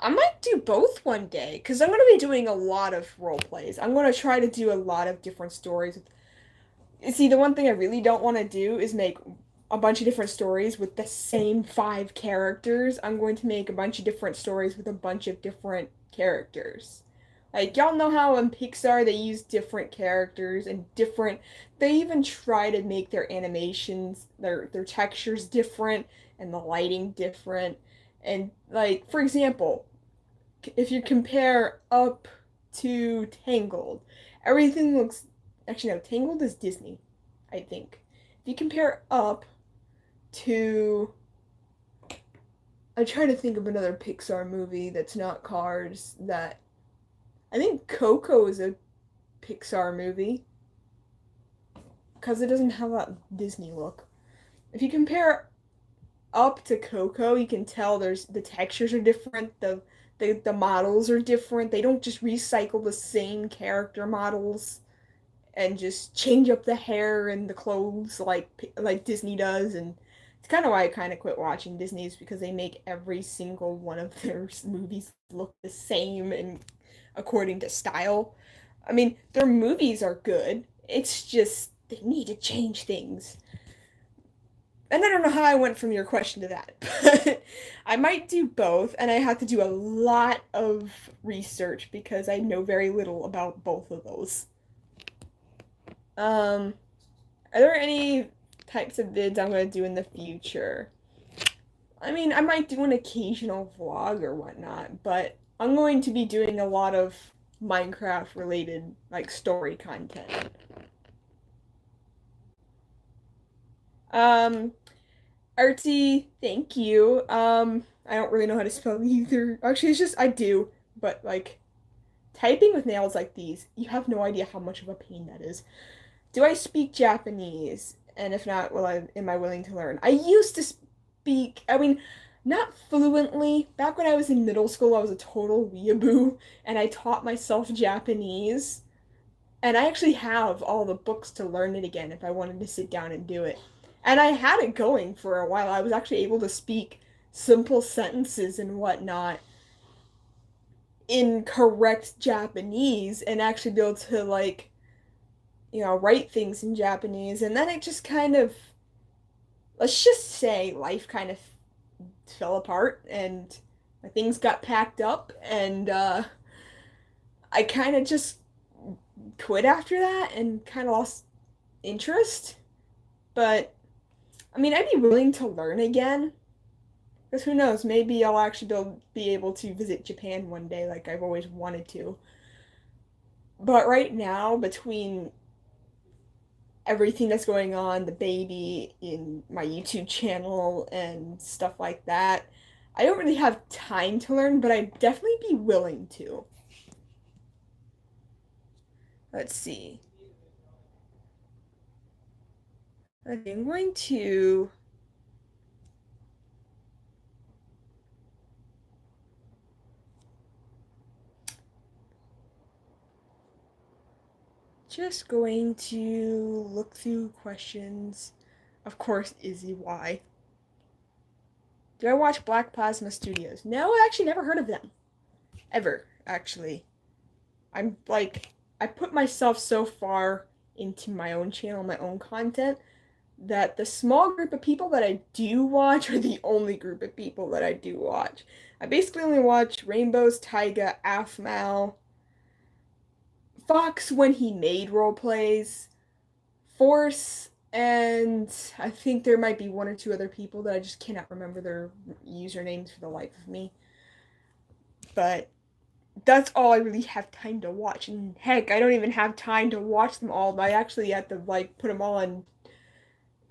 I might do both one day, because I'm going to be doing a lot of role plays. I'm going to try to do a lot of different stories. See, the one thing I really don't want to do is make a bunch of different stories with the same 5 characters. I'm going to make a bunch of different stories with a bunch of different characters. Like, y'all know how in Pixar they use different characters and different, they even try to make their animations, their textures different and the lighting different. And like, for example, if you compare Up to Tangled, everything looks, actually no, Tangled is Disney, I think. If you compare Up to, I try to think of another Pixar movie that's not Cars that, I think Coco is a Pixar movie because it doesn't have that Disney look. If you compare Up to Coco, you can tell there's the textures are different, the models are different. They don't just recycle the same character models and just change up the hair and the clothes like Disney does. And it's kind of why I kind of quit watching Disney's because they make every single one of their movies look the same and according to style. I mean, their movies are good. It's just they need to change things. And I don't know how I went from your question to that, but I might do both, and I have to do a lot of research because I know very little about both of those. Um, are there any types of vids I'm going to do in the future? I mean, I might do an occasional vlog or whatnot, but I'm going to be doing a lot of Minecraft related, like, story content. Um, Artsy, thank you. I don't really know how to spell either. Actually, it's just I do, but like typing with nails like these, you have no idea how much of a pain that is. Do I speak Japanese? And if not, am I willing to learn? I used to speak, I mean, not fluently. Back when I was in middle school, I was a total weeaboo, and I taught myself Japanese. And I actually have all the books to learn it again if I wanted to sit down and do it. And I had it going for a while. I was actually able to speak simple sentences and whatnot in correct Japanese and actually be able to, like, write things in Japanese. And then it just kind of, let's just say, life kind of fell apart and my things got packed up and I kind of just quit after that and kind of lost interest. But I mean, I'd be willing to learn again. Because who knows, maybe I'll actually be able to visit Japan one day like I've always wanted to. But right now, between everything that's going on, the baby in my YouTube channel and stuff like that, I don't really have time to learn, but I'd definitely be willing to. Let's see. Okay, I'm going to just going to look through questions. Of course, Izzy, why? Do I watch Black Plasma Studios? No, I actually never heard of them. Ever, actually. I'm like, I put myself so far into my own channel, my own content, that the small group of people that I do watch are the only group of people that I do watch. I basically only watch Rainbows, Taiga, Aphmau, Fox when he made roleplays, Force, and I think there might be one or two other people that I just cannot remember their usernames for the life of me. But that's all I really have time to watch. And heck, I don't even have time to watch them all. I actually have to like put them all on.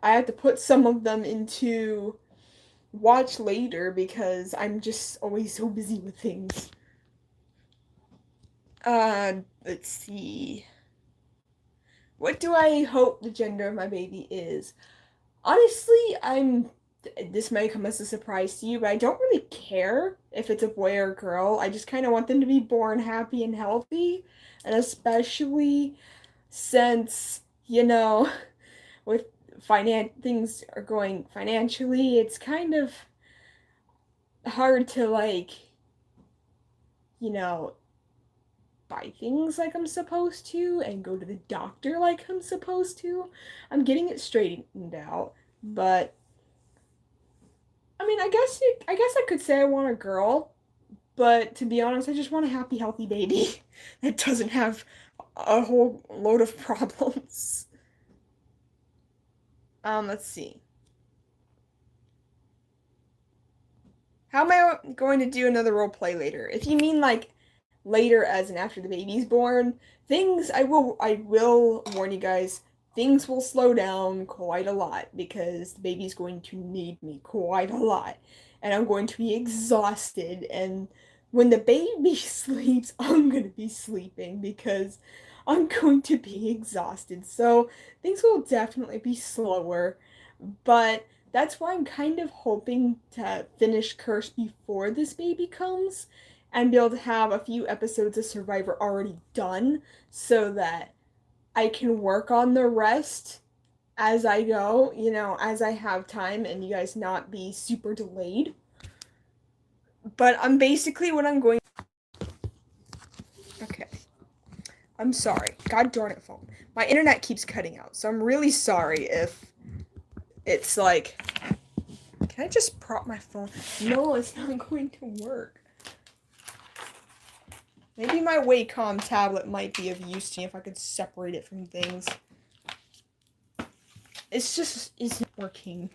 I have to put some of them into watch later because I'm just always so busy with things. Let's see. What do I hope the gender of my baby is? Honestly, this may come as a surprise to you, but I don't really care if it's a boy or a girl. I just kind of want them to be born happy and healthy. And especially since, with things are going financially, it's kind of hard to, like, you know, buy things like I'm supposed to and go to the doctor like I'm supposed to. I'm getting it straightened out. But I mean, I guess I could say I want a girl, but to be honest, I just want a happy, healthy baby that doesn't have a whole load of problems. Let's see. How am I going to do another role play later? If you mean like later as in after the baby's born, I will warn you guys, things will slow down quite a lot because the baby's going to need me quite a lot. And I'm going to be exhausted, and when the baby sleeps, I'm going to be sleeping because I'm going to be exhausted. So things will definitely be slower, but that's why I'm kind of hoping to finish Curse before this baby comes and be able to have a few episodes of Survivor already done so that I can work on the rest as I go, as I have time and you guys not be super delayed. But I'm basically what I'm going. Okay. I'm sorry. God darn it, phone. My internet keeps cutting out, so I'm really sorry if it's like. Can I just prop my phone? No, it's not going to work. Maybe my Wacom tablet might be of use to me if I could separate it from things. It's just isn't working.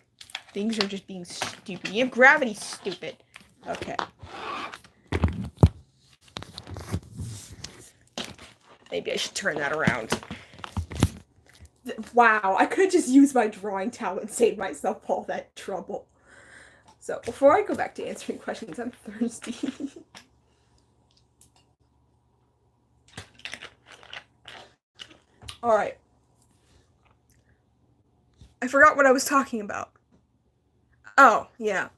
Things are just being stupid. You have gravity, stupid. Okay. Maybe I should turn that around. Wow, I could just use my drawing tablet and save myself all that trouble. So, before I go back to answering questions, I'm thirsty. Alright. I forgot what I was talking about. Oh, yeah.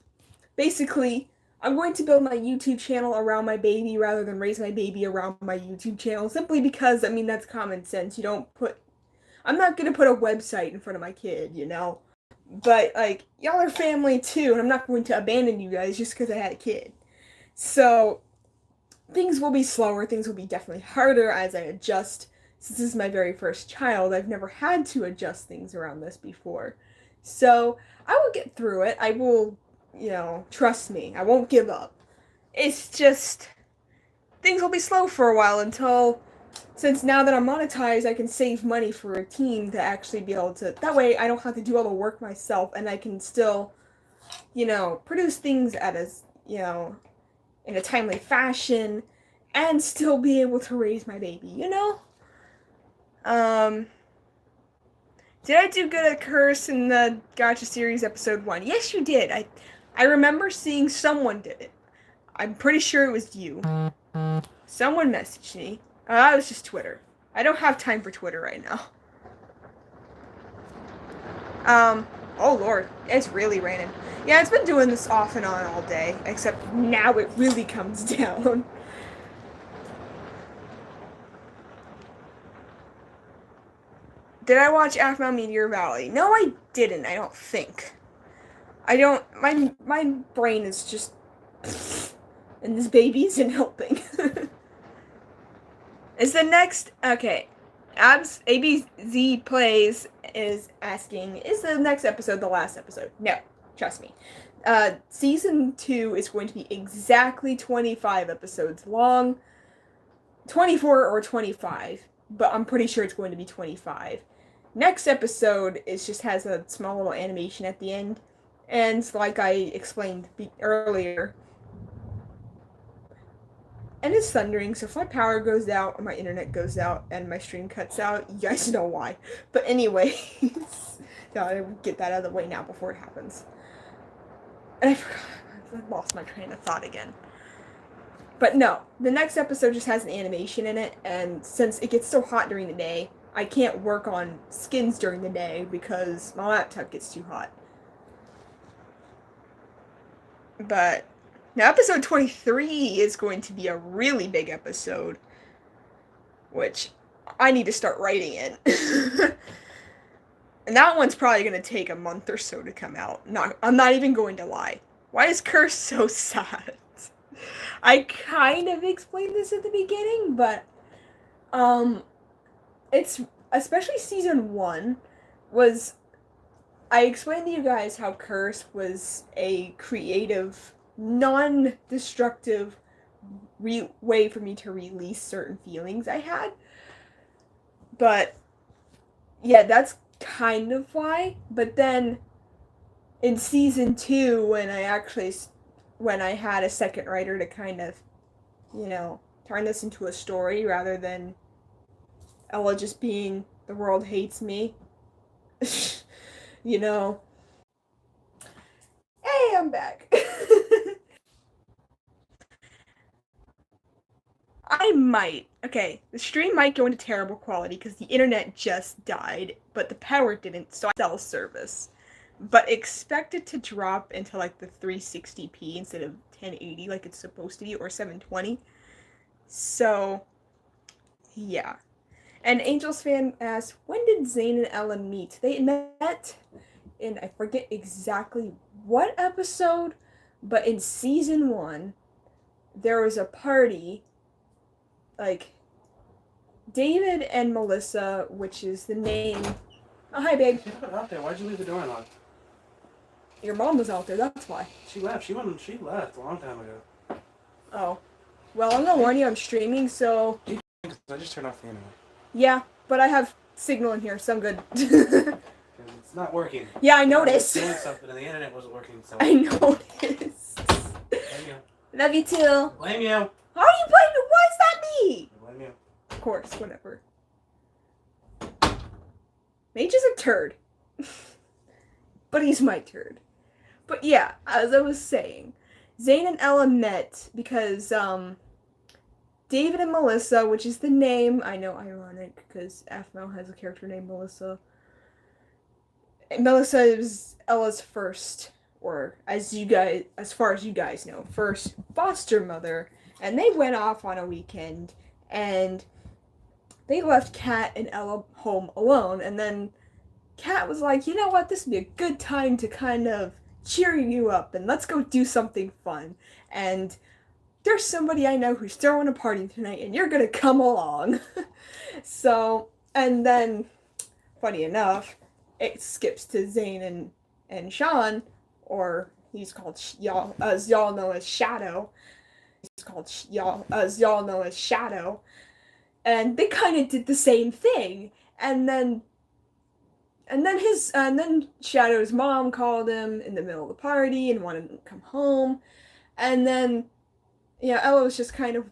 Basically, I'm going to build my YouTube channel around my baby rather than raise my baby around my YouTube channel, simply because, I mean, that's common sense. I'm not gonna put a website in front of my kid, But, like, y'all are family too, and I'm not going to abandon you guys just because I had a kid. So, things will be slower, things will be definitely harder as I adjust. Since this is my very first child, I've never had to adjust things around this before. So, I will get through it. I will, trust me, I won't give up. It's just, things will be slow for a while since now that I'm monetized, I can save money for a team to actually be able to, that way I don't have to do all the work myself and I can still, produce things in a timely fashion and still be able to raise my baby, Did I do good at Curse in the Gotcha series episode 1? Yes, you did. I remember seeing someone did it. I'm pretty sure it was you. Someone messaged me. It was just Twitter. I don't have time for Twitter right now. Oh lord, it's really raining. Yeah, it's been doing this off and on all day, except now it really comes down. Did I watch Aphmau Meteor Valley? No, I didn't, I don't think. My brain is just, and this baby isn't helping. Is the next, okay, ABZ Plays is asking, is the next episode the last episode? No, trust me. Season 2 is going to be exactly 25 episodes long. 24 or 25, but I'm pretty sure it's going to be 25. Next episode just has a small little animation at the end, and like I explained earlier, and it's thundering, so if my power goes out, or my internet goes out, and my stream cuts out, you guys know why. But anyways, I'll get that out of the way now before it happens. And I forgot, I lost my train of thought again. But no, the next episode just has an animation in it, and since it gets so hot during the day, I can't work on skins during the day because my laptop gets too hot. But now episode 23 is going to be a really big episode, which I need to start writing it. And that one's probably going to take a month or so to come out. I'm not even going to lie. Why is Curse so sad? I kind of explained this at the beginning, but it's especially season 1 was I explained to you guys how Curse was a creative, non-destructive way for me to release certain feelings I had. But yeah, that's kind of why. But then in season 2, when I had a second writer to kind of, turn this into a story rather than Ella just being the world hates me. you know. Hey, I'm back. I might. Okay, the stream might go into terrible quality because the internet just died, but the power didn't, so I cell service. But expect it to drop into like the 360p instead of 1080 like it's supposed to be, or 720. So, yeah. And Angels fan asked, when did Zayn and Ella meet? They met in, I forget exactly what episode, but in season 1, there was a party, like, David and Melissa, which is the name. Oh, hi, babe. She left out there. Why'd you leave the door unlocked? Your mom was out there, that's why. She left. She left a long time ago. Oh. Well, I'm gonna warn you, I'm streaming, so... I just turned off the internet. Yeah, but I have signal in here, so I'm good. It's not working. Yeah, I noticed. I was doing something and the internet wasn't working, so... I noticed. Blame you. Love you too. Blame you. How are you blaming me? Why is that me? Blame you. Of course, whatever. Mage is a turd. But he's my turd. But yeah, as I was saying, Zayn and Ella met because, David and Melissa, which is the name, I know, ironic, because FML has a character named Melissa. Melissa is Ella's first, or as far as you guys know, first foster mother, and they went off on a weekend, and they left Kat and Ella home alone, and then Kat was like, you know what, this would be a good time to kind of cheer you up, and let's go do something fun, and there's somebody I know who's throwing a party tonight, and you're gonna come along. So, and then, funny enough, it skips to Zayn and Sean, or he's called as y'all know as Shadow. He's called as y'all know as Shadow, and they kind of did the same thing. And then Shadow's mom called him in the middle of the party and wanted him to come home, and then Ella was just kind of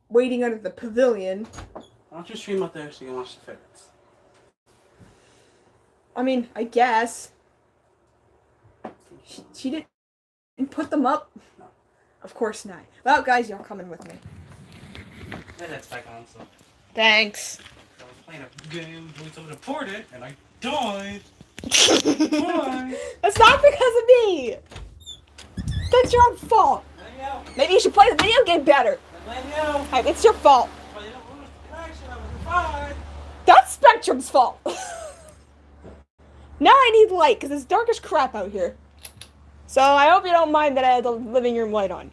waiting under the pavilion. Why don't you stream up there so you can watch the ferrets? I mean, I guess. She didn't put them up? No. Of course not. Well, guys, y'all coming with me. Yeah, that's back on, so... Thanks. I was playing a game, doing something important, and I died. Why? That's not because of me! That's your own fault! Maybe you should play the video game better! Hey, it's your fault! Well, you don't lose the connection, I was fine. That's Spectrum's fault! Now I need light, because it's dark as crap out here. So I hope you don't mind that I had the living room light on.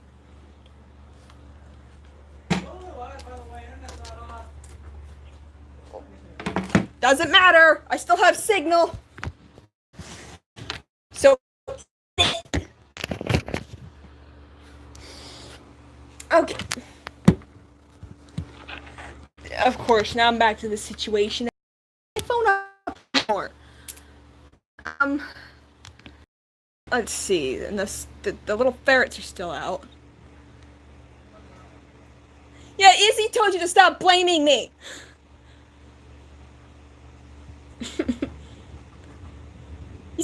Doesn't matter! I still have signal! So... Okay. Of course, now I'm back to the situation. My phone up more. Let's see, and the little ferrets are still out. Yeah, Izzy told you to stop blaming me! You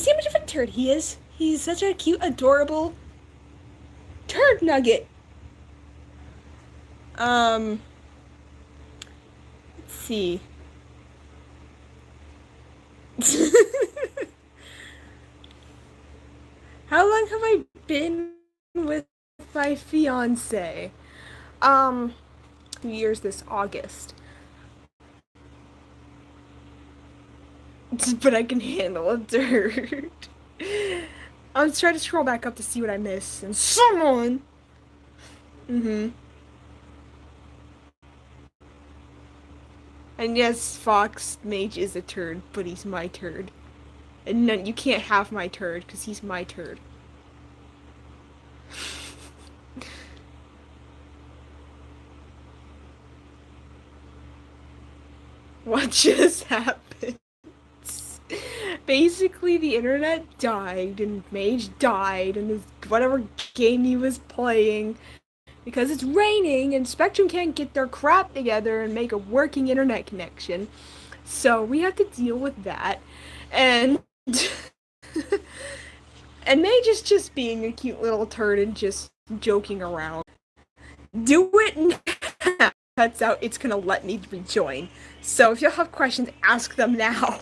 see how much of a turd he is? He's such a cute, adorable turd nugget. Let's see. How long have I been with my fiance? 2 years this August. But I can handle a dirt. I'll try to scroll back up to see what I missed. And someone! And yes, Fox Mage is a turd, but he's my turd. And no, you can't have my turd, because he's my turd. What just happened? Basically, the internet died, and Mage died, and his, whatever game he was playing, because it's raining, and Spectrum can't get their crap together and make a working internet connection. So we have to deal with that. And and Mage is just being a cute little turd and just joking around. Do it now. Cuts out, it's gonna let me rejoin. So if you have questions, ask them now.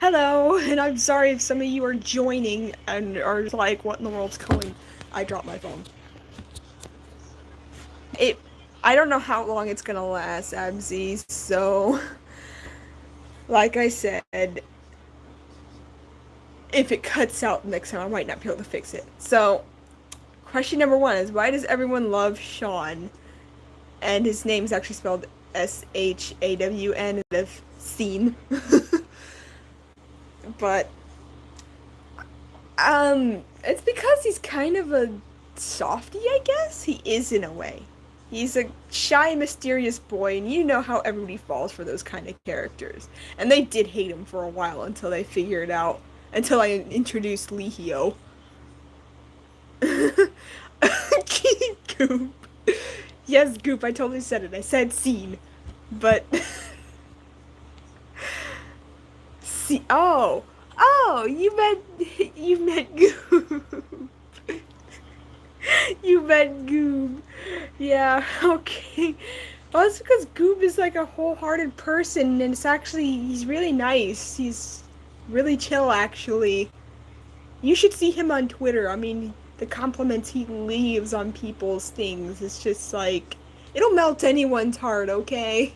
Hello, and I'm sorry if some of you are joining and are like, what in the world's going? I dropped my phone. I don't know how long it's gonna last, Abzy, so like I said, if it cuts out next time, I might not be able to fix it. So, question number 1 is, why does everyone love Sean? And his name is actually spelled S-H-A-W-N instead of Scene. But, it's because he's kind of a softie, I guess? He is in a way. He's a shy, mysterious boy, and you know how everybody falls for those kind of characters. And they did hate him for a while until they figured out, until I introduced Lihio. Goop. Yes, Goop, I totally said it. I said scene. But... see, oh, you meant Goop. You meant Goob. Yeah, okay. Well, that's because Goob is like a wholehearted person, and he's really nice. He's really chill, actually. You should see him on Twitter. I mean, the compliments he leaves on people's things, it's just like, it'll melt anyone's heart, okay?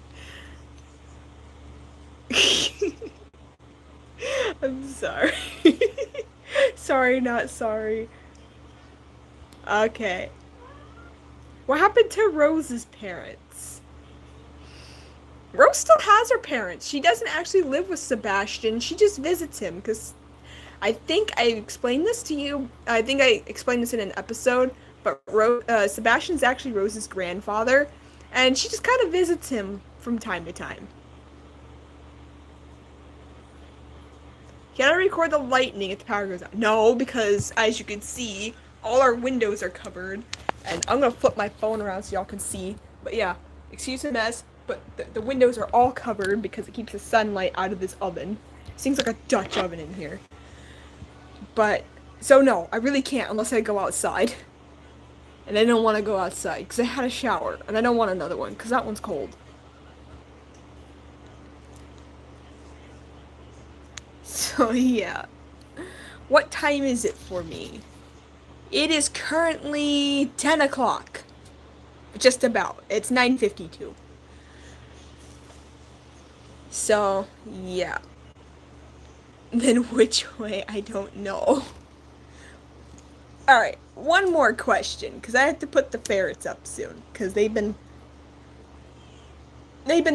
I'm sorry. Sorry, not sorry. Okay. What happened to Rose's parents? Rose still has her parents. She doesn't actually live with Sebastian. She just visits him because I think I explained this to you. I think I explained this in an episode, but Sebastian's actually Rose's grandfather, and she just kind of visits him from time to time. Can I record the lightning if the power goes out? No, because as you can see, all our windows are covered. And I'm gonna flip my phone around so y'all can see. But yeah, excuse the mess, but the windows are all covered because it keeps the sunlight out of this oven. Seems like a Dutch oven in here. But, so no, I really can't unless I go outside. And I don't want to go outside because I had a shower. And I don't want another one because that one's cold. So yeah. What time is it for me? It is currently 10 o'clock. Just about. It's 9:52. So, yeah. Then which way, I don't know. Alright, one more question, because I have to put the ferrets up soon, because they've been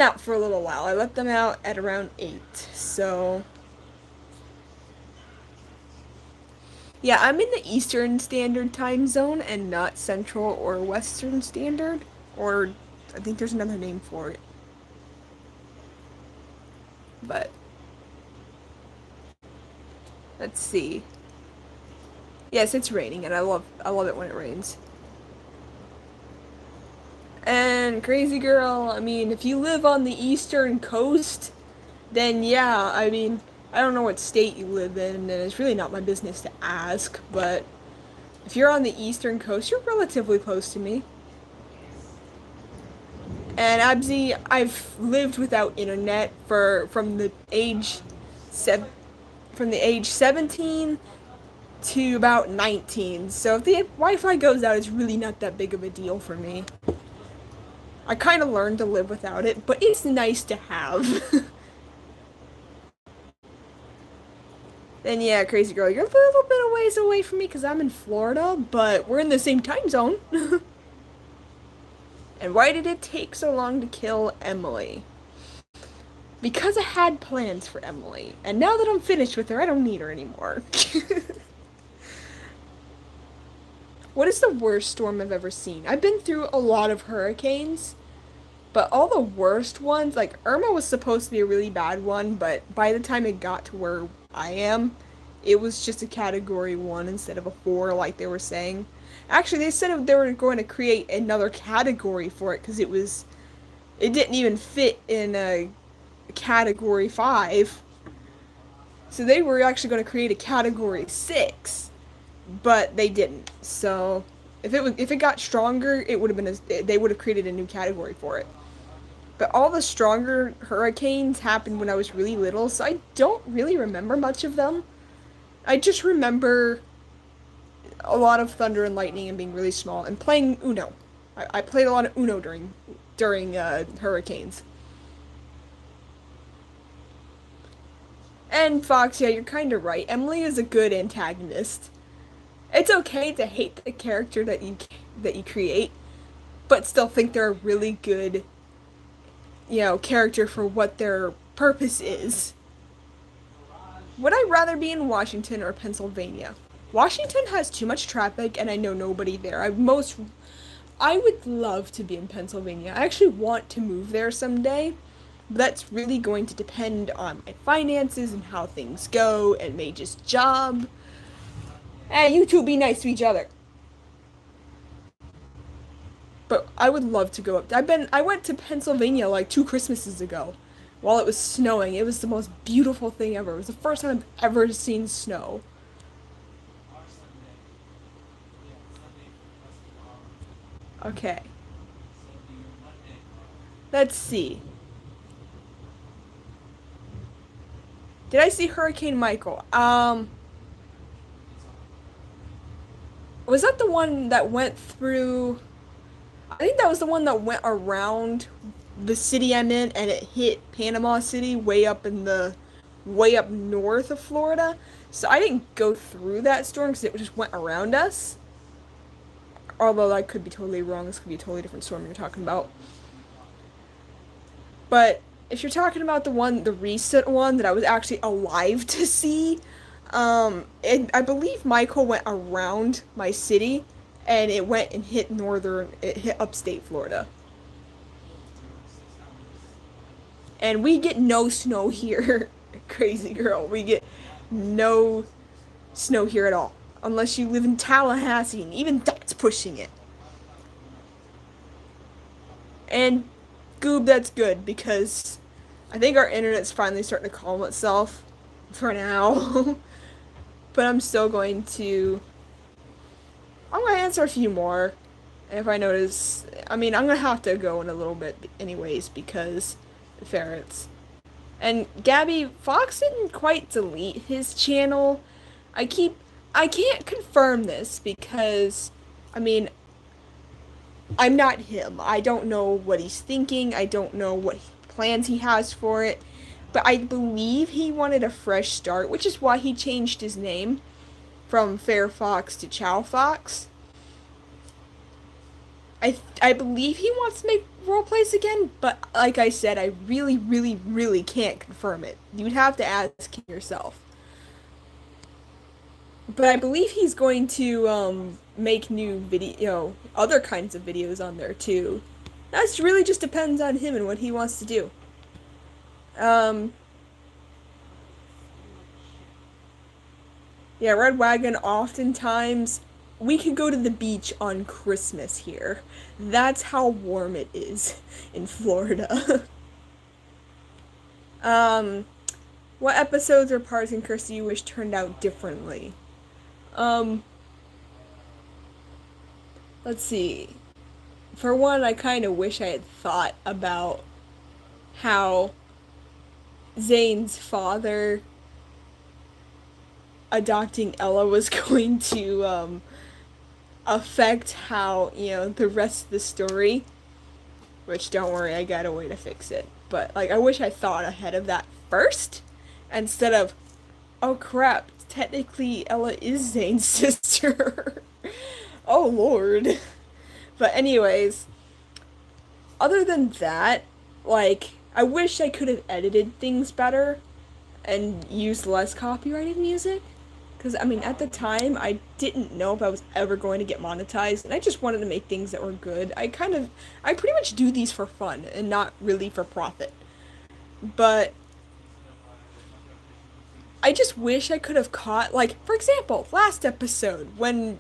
out for a little while. I let them out at around 8, so... Yeah, I'm in the Eastern Standard Time Zone and not Central or Western Standard. Or, I think there's another name for it. But, let's see. Yes, it's raining and I love it when it rains. And Crazy Girl, I mean, if you live on the Eastern Coast, then yeah, I mean, I don't know what state you live in, and it's really not my business to ask, but if you're on the Eastern Coast, you're relatively close to me. And Abzy, I've lived without internet from the age 17 to about 19. So if the Wi-Fi goes out, it's really not that big of a deal for me. I kind of learned to live without it, but it's nice to have. Then yeah, Crazy Girl, you're a little bit of ways away from me because I'm in Florida, but we're in the same time zone. And why did it take so long to kill Emily? Because I had plans for Emily, and now that I'm finished with her, I don't need her anymore. What is the worst storm I've ever seen? I've been through a lot of hurricanes, but all the worst ones, like Irma was supposed to be a really bad one, but by the time it got to where I am, it was just a category 1 instead of a 4, like they were saying. Actually, they said they were going to create another category for it because it didn't even fit in a category 5. So they were actually going to create a category 6, but they didn't. So if it got stronger, it would have been they would have created a new category for it. But all the stronger hurricanes happened when I was really little, so I don't really remember much of them. I just remember a lot of thunder and lightning and being really small and playing Uno. I played a lot of Uno during hurricanes. And Fox, yeah, you're kind of right. Emily is a good antagonist. It's okay to hate the character that you create, but still think they're a really good, character for what their purpose is. Would I rather be in Washington or Pennsylvania? Washington has too much traffic and I know nobody there. I would love to be in Pennsylvania. I actually want to move there someday. But that's really going to depend on my finances and how things go and Mage's job. And you two be nice to each other. But I would love to go up. I went to Pennsylvania like 2 Christmases ago while it was snowing. It was the most beautiful thing ever. It was the first time I've ever seen snow. Okay. Let's see. Did I see Hurricane Michael? Was that the one that went through? I think that was the one that went around the city I'm in and it hit Panama City way up north of Florida. So I didn't go through that storm because it just went around us. Although I could be totally wrong. This could be a totally different storm you're talking about. But if you're talking about the recent one that I was actually alive to see, I believe Michael went around my city, and it went and it hit upstate Florida. And we get no snow here, crazy girl. We get no snow here at all, unless you live in Tallahassee, and even that's pushing it. And Goob, that's good because I think our internet's finally starting to calm itself for now. But I'm gonna answer a few more if I notice. I mean, I'm gonna have to go in a little bit anyways because the ferrets. And Gabby, Fox didn't quite delete his channel. I can't confirm this because, I mean, I'm not him. I don't know what he's thinking. I don't know what plans he has for it. But I believe he wanted a fresh start, which is why he changed his name from Fair Fox to Chow Fox. I believe he wants to make roleplays again, but like I said, I really, really, really can't confirm it. You'd have to ask him yourself. But I believe he's going to make new other kinds of videos on there too. That really just depends on him and what he wants to do. Yeah, Red Wagon, oftentimes we can go to the beach on Christmas here. That's how warm it is in Florida. um, what episodes or parts in Curse do you wish turned out differently? Um, let's see. For one, I kind of wish I had thought about how Zane's father adopting Ella was going to affect how, the rest of the story. Which, don't worry, I got a way to fix it. But, I wish I thought ahead of that first, instead of, oh crap, technically Ella is Zane's sister. Oh lord. But anyways, other than that, like, I wish I could have edited things better and used less copyrighted music. Because, I mean, at the time, I didn't know if I was ever going to get monetized, and I just wanted to make things that were good. I pretty much do these for fun and not really for profit. But I just wish I could have caught, like, for example, last episode, when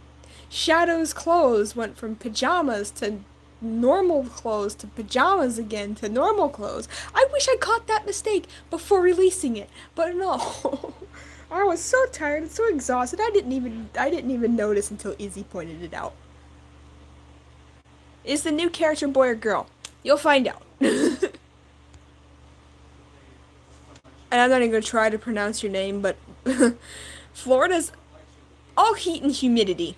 Shadow's clothes went from pajamas to normal clothes to pajamas again to normal clothes. I wish I caught that mistake before releasing it, but no. I was so tired and so exhausted. I didn't even notice until Izzy pointed it out. Is the new character boy or girl? You'll find out. And I'm not even gonna try to pronounce your name, but Florida's all heat and humidity.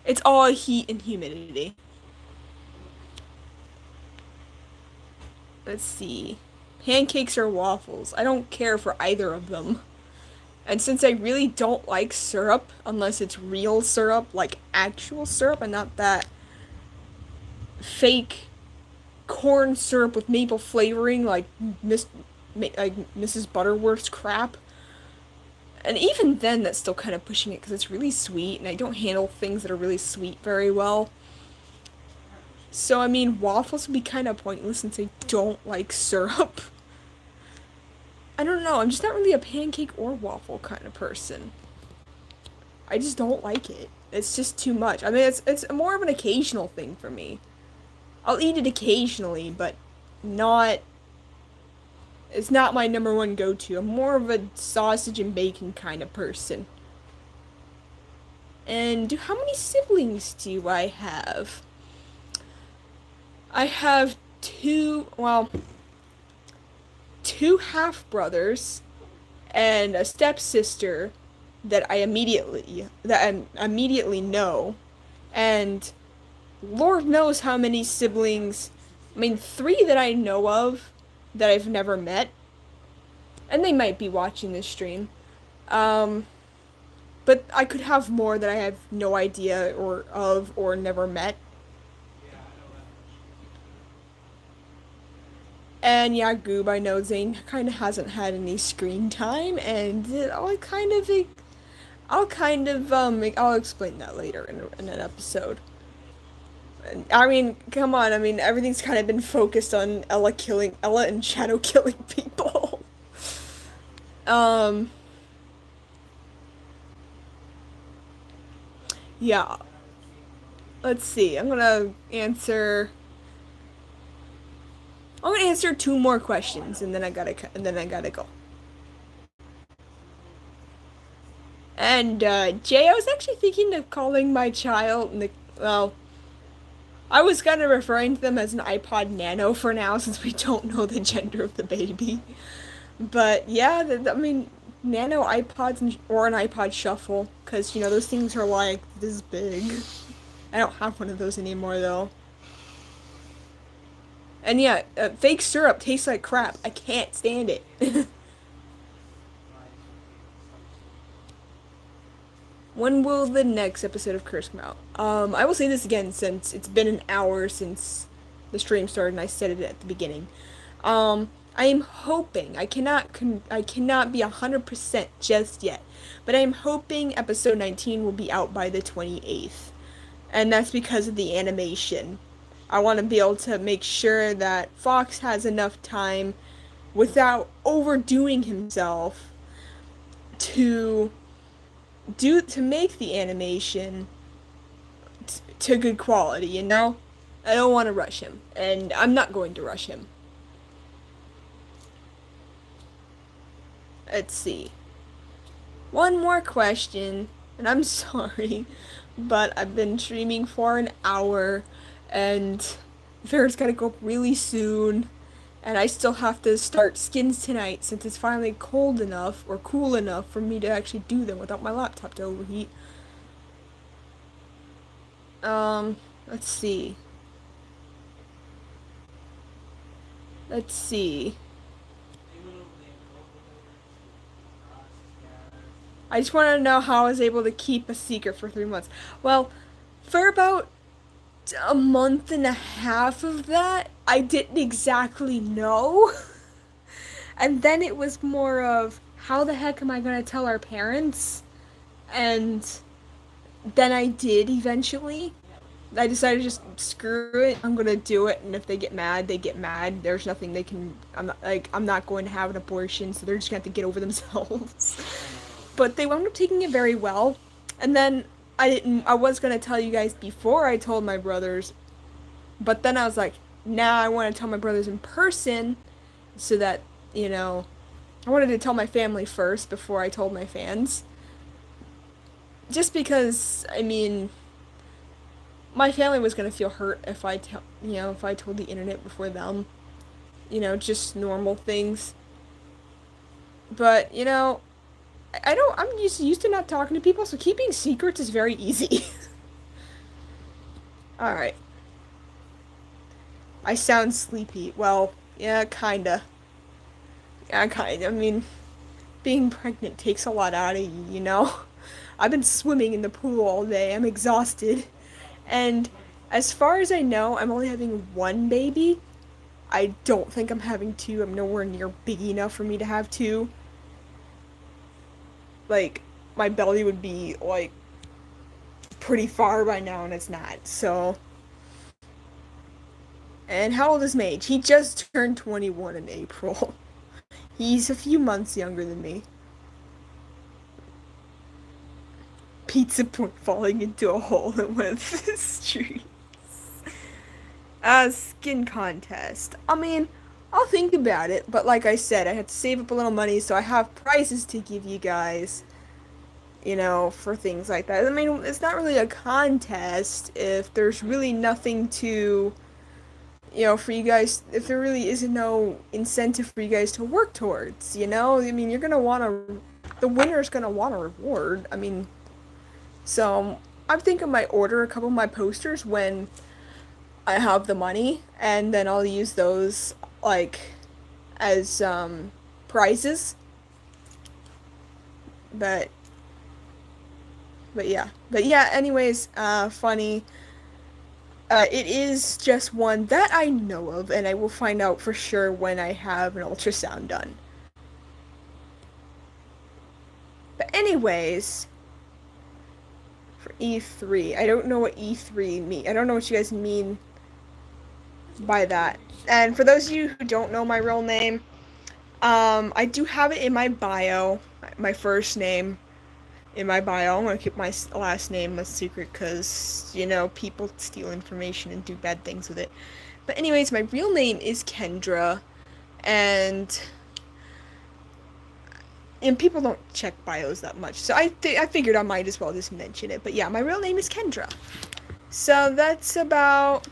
It's all heat and humidity. Let's see. Pancakes or waffles? I don't care for either of them. And since I really don't like syrup, unless it's real syrup, like actual syrup, and not that fake corn syrup with maple flavoring, like Mrs. Butterworth's crap. And even then, that's still kind of pushing it because it's really sweet, and I don't handle things that are really sweet very well. So, I mean, waffles would be kind of pointless since I don't like syrup. I don't know, I'm just not really a pancake or waffle kind of person. I just don't like it. It's just too much. I mean, it's more of an occasional thing for me. I'll eat it occasionally, but not... It's not my number one go-to. I'm more of a sausage and bacon kind of person. And how many siblings do I have? I have two half-brothers and a stepsister that I immediately know. And Lord knows how many siblings. I mean, 3 that I know of that I've never met. And they might be watching this stream. But I could have more that I have no idea or never met. And yeah, Goob, I know Zane kind of hasn't had any screen time, and I'll explain that later in an episode. I mean, come on, I mean, everything's kind of been focused on Ella and Shadow killing people. Yeah. Let's see, I'm gonna answer 2 more questions, and then I gotta go. And, Jay, I was actually thinking of calling my child, well, I was kind of referring to them as an iPod Nano for now, since we don't know the gender of the baby. But, yeah, I mean, Nano iPods or an iPod Shuffle, because, you know, those things are like this big. I don't have one of those anymore, though. And yeah, fake syrup tastes like crap. I can't stand it. When will the next episode of Curse come out? I will say this again since it's been an hour since the stream started and I said it at the beginning. I am hoping, I cannot be 100% just yet, but I am hoping episode 19 will be out by the 28th. And that's because of the animation. I want to be able to make sure that Fox has enough time without overdoing himself to make the animation to good quality, you know? I don't want to rush him, and I'm not going to rush him. Let's see. One more question, and I'm sorry, but I've been streaming for an hour, and Fair's gotta go up really soon, and I still have to start skins tonight since it's finally cold enough, or cool enough, for me to actually do them without my laptop to overheat. Let's see. Let's see. I just want to know how I was able to keep a secret for 3 months. Well, for about a month and a half of that, I didn't exactly know. And then it was more of, how the heck am I going to tell our parents? And then I did eventually. I decided to just screw it. I'm gonna do it, and if they get mad, they get mad. There's nothing they can. I'm not going to have an abortion, so they're just gonna have to get over themselves. But they wound up taking it very well, and then I was gonna tell you guys before I told my brothers, but then I was like, nah, I want to tell my brothers in person, so that I wanted to tell my family first before I told my fans. Just because, I mean, my family was gonna feel hurt if if I told the internet before them. Just normal things. But I don't. I'm used to not talking to people, so keeping secrets is very easy. All right. I sound sleepy. Well, yeah, kinda. Yeah, kinda. I mean, being pregnant takes a lot out of you. I've been swimming in the pool all day. I'm exhausted. And as far as I know, I'm only having one baby. I don't think I'm having two. I'm nowhere near big enough for me to have two. Like, my belly would be, like, pretty far by now, and it's not. So. And how old is Mage? He just turned 21 in April. He's a few months younger than me. Pizza point falling into a hole in one of the streets. Skin contest. I mean, I'll think about it, but like I said, I had to save up a little money, so I have prizes to give you guys, for things like that. I mean, it's not really a contest if there's really nothing to, for you guys, if there really isn't no incentive for you guys to work towards, I mean, the winner's gonna want a reward. I mean, so I'm thinking I might order a couple of my posters when I have the money, and then I'll use those, like, as, prizes. But yeah. But yeah, anyways, funny. It is just one that I know of, and I will find out for sure when I have an ultrasound done. But anyways, for E3, I don't know what E3 mean. I don't know what you guys mean by that. And for those of you who don't know my real name, I do have it in my bio, my first name in my bio. I'm gonna keep my last name a secret because, people steal information and do bad things with it. But anyways, my real name is Kendra, and people don't check bios that much, so I figured I might as well just mention it. But yeah, my real name is Kendra. So that's about...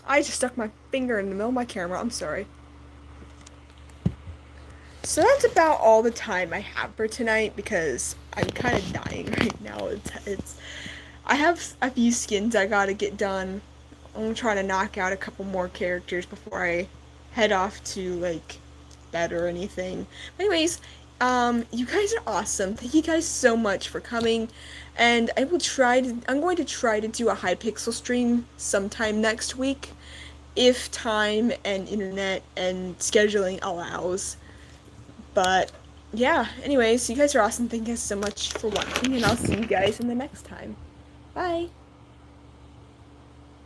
I just stuck my finger in the middle of my camera. I'm sorry. So that's about all the time I have for tonight because I'm kind of dying right now. I have a few skins I gotta get done. I'm trying to knock out a couple more characters before I head off to, like, bed or anything. But anyways, you guys are awesome. Thank you guys so much for coming. And I'm going to try to do a Hypixel stream sometime next week, if time and internet and scheduling allows. But yeah, anyways, you guys are awesome. Thank you guys so much for watching, and I'll see you guys in the next time. Bye!